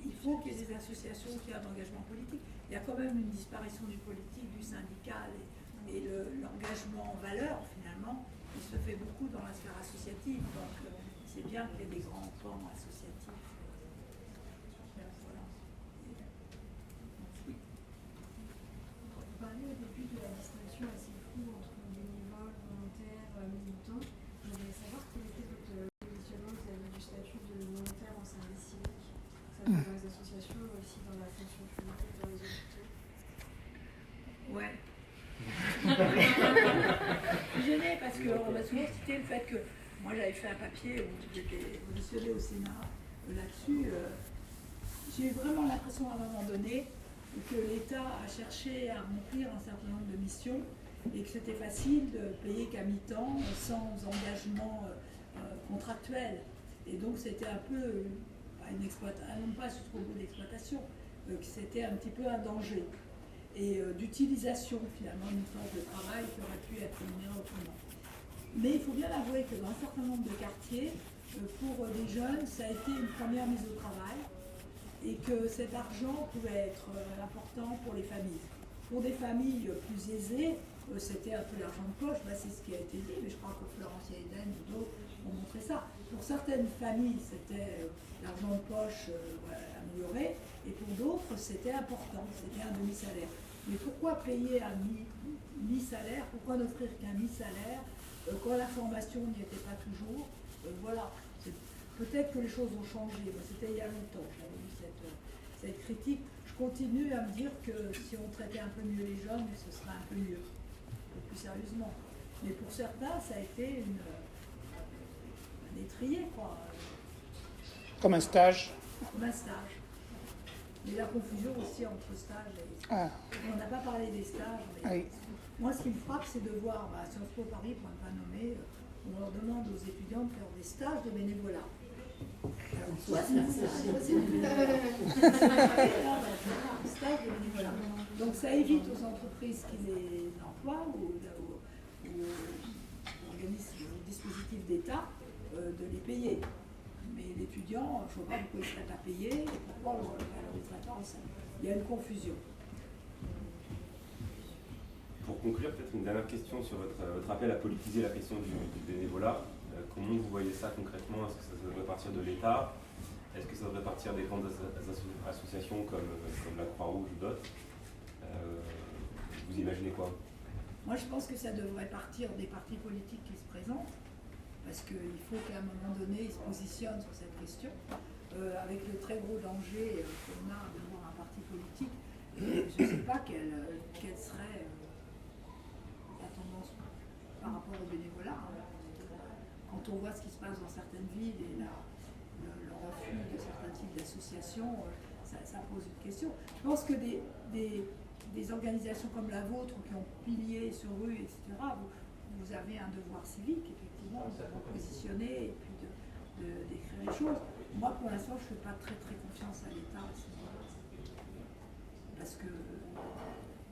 il faut qu'il y ait des associations qui aient un engagement politique. Il y a quand même une disparition du politique, du syndical et l'engagement en valeur, finalement, il se fait beaucoup dans la sphère associative. Donc c'est bien qu'il y ait des grands pans associatifs. Voilà. Vous parliez au début de la distinction assez floue entre bénévoles, volontaires, militants. Je voulais savoir quel était votre positionnement vis-à-vis du statut de volontaire en service civique, que ça soit dans les associations, mais aussi dans la fonction publique, dans les hôpitaux. Ouais. Je l'ai parce qu'on m'a souvent cité le fait que moi j'avais fait un papier où j'étais auditionnée au Sénat là-dessus. J'ai eu vraiment l'impression à un moment donné que l'État a cherché à remplir un certain nombre de missions et que c'était facile de payer qu'à mi-temps sans engagement contractuel. Et donc c'était un peu une exploitation, non pas jusqu'au bout d'exploitation, que c'était un petit peu un danger. Et d'utilisation finalement d'une force de travail qui aurait pu être rémunérée autrement. Mais il faut bien avouer que dans un certain nombre de quartiers, pour les jeunes, ça a été une première mise au travail et que cet argent pouvait être important pour les familles. Pour des familles plus aisées, c'était un peu l'argent de poche, c'est ce qui a été dit, mais je crois que Florence et Eden ou d'autres ont montré ça. Pour certaines familles, c'était l'argent de poche amélioré, et pour d'autres, c'était important, c'était un demi-salaire. Mais pourquoi payer un mi-salaire? Pourquoi n'offrir qu'un mi-salaire quand la formation n'y était pas toujours? Voilà. Peut-être que les choses ont changé. Moi, c'était il y a longtemps que j'avais eu cette critique. Je continue à me dire que si on traitait un peu mieux les jeunes, ce serait un peu mieux, plus sérieusement. Mais pour certains, ça a été un étrier, quoi. Comme un stage. Comme un stage. Mais la confusion aussi entre stage et... On n'a pas parlé des stages. Mais Oui. Moi, ce qui me frappe, c'est de voir, Sciences Po Paris, pour ne pas nommer, on leur demande aux étudiants de faire des stages de bénévolat. Alors, soit c'est un stage, soit c'est du bénévolat. Stage de bénévolat. Donc ça évite aux entreprises qui les emploient ou aux dispositifs d'État de les payer. Mais l'étudiant, je ne vois pas pourquoi il serait pas payé et pourquoi on ne le valoriserait pas ensemble. Il y a une confusion. Pour conclure, peut-être une dernière question sur votre appel à politiser la question du bénévolat. Comment vous voyez ça concrètement? Est-ce que ça devrait partir de l'État? Est-ce que ça devrait partir des grandes associations comme la Croix-Rouge ou d'autres? Vous imaginez quoi? Moi, je pense que ça devrait partir des partis politiques qui se présentent, parce qu'il faut qu'à un moment donné, ils se positionnent sur cette question, avec le très gros danger qu'on a d'avoir un parti politique. Je ne sais pas quelle serait la tendance par rapport au bénévolat. Quand on voit ce qui se passe dans certaines villes et le refus de certains types d'associations, ça pose une question. Je pense que des organisations comme la vôtre qui ont pilier sur rue, etc., vous avez un devoir civique, effectivement, de vous positionner et puis d'écrire les choses. Moi, pour l'instant, je ne fais pas très confiance à l'État à ce niveau-là. Parce que,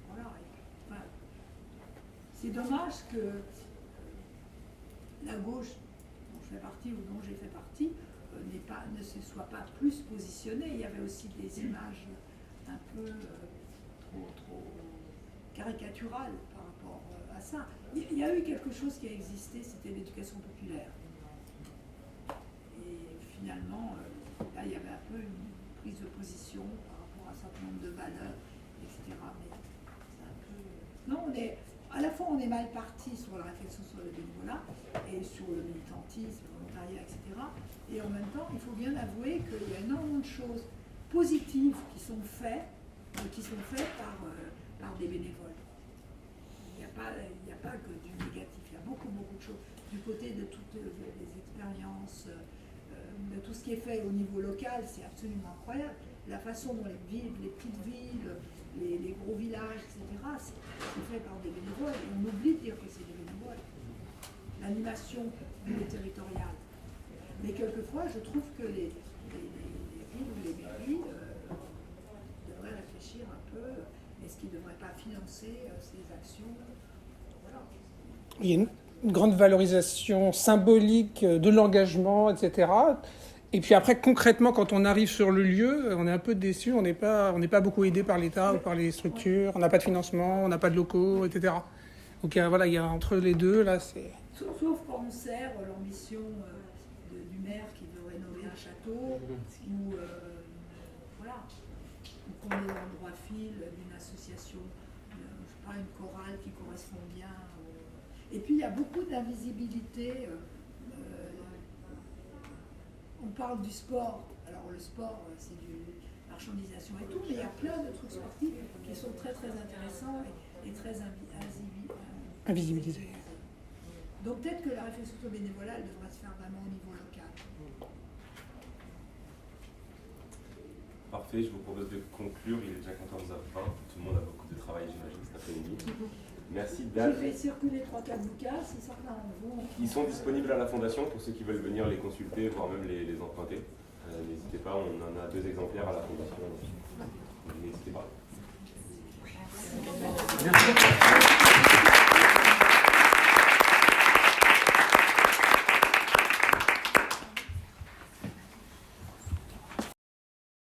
voilà, enfin, c'est dommage que la gauche, dont je fais partie ou dont j'ai fait partie, ne se soit pas plus positionnée. Il y avait aussi des images un peu trop caricaturales par rapport à ça. Il y a eu quelque chose qui a existé, c'était l'éducation populaire. Et finalement, là, il y avait un peu une prise de position par rapport à un certain nombre de valeurs, etc. Mais c'est un peu... Non, à la fois, on est mal parti sur la réflexion sur le bénévolat et sur le militantisme, le volontariat, etc. Et en même temps, il faut bien avouer qu'il y a énormément de choses positives qui sont faites par des bénévoles. Il n'y a pas que du négatif, il y a beaucoup de choses. Du côté de toutes les expériences, de tout ce qui est fait au niveau local, c'est absolument incroyable. La façon dont les petites villes, les gros villages, etc., c'est fait par des bénévoles. Et on oublie de dire que c'est des bénévoles. L'animation territoriale. Mais quelquefois, je trouve que les villes ou les mairies devraient réfléchir un peu. Est-ce qu'ils ne devraient pas financer ces actions? Voilà. Il y a une grande valorisation symbolique de l'engagement, etc. Et puis après, concrètement, quand on arrive sur le lieu, on est un peu déçu, on n'est pas beaucoup aidé par l'État ou par les structures, on n'a pas de financement, on n'a pas de locaux, etc. Donc voilà, il y a entre les deux, là, c'est... Sauf quand on sert l'ambition du maire qui veut rénover un château, ou voilà, ou qu'on est dans le droit fil d'une association, je sais pas, une chorale qui correspond bien. Et puis il y a beaucoup d'invisibilité. On parle du sport. Alors le sport, c'est du marchandisation et tout, mais il y a plein de trucs sportifs qui sont très intéressants et très invisibilisés. Donc peut-être que la réflexion sur le bénévolat, elle devrait se faire vraiment au niveau local. Parfait, je vous propose de conclure. Il est déjà 14h20. Tout le monde a beaucoup de travail, j'imagine, cet après-midi. Merci, Dan. J'ai fait circuler 3-4 bouquins, si certains d'entre vous... Ils sont disponibles à la Fondation pour ceux qui veulent venir les consulter, voire même les emprunter. N'hésitez pas, on en a 2 exemplaires à la Fondation. N'hésitez pas. Merci.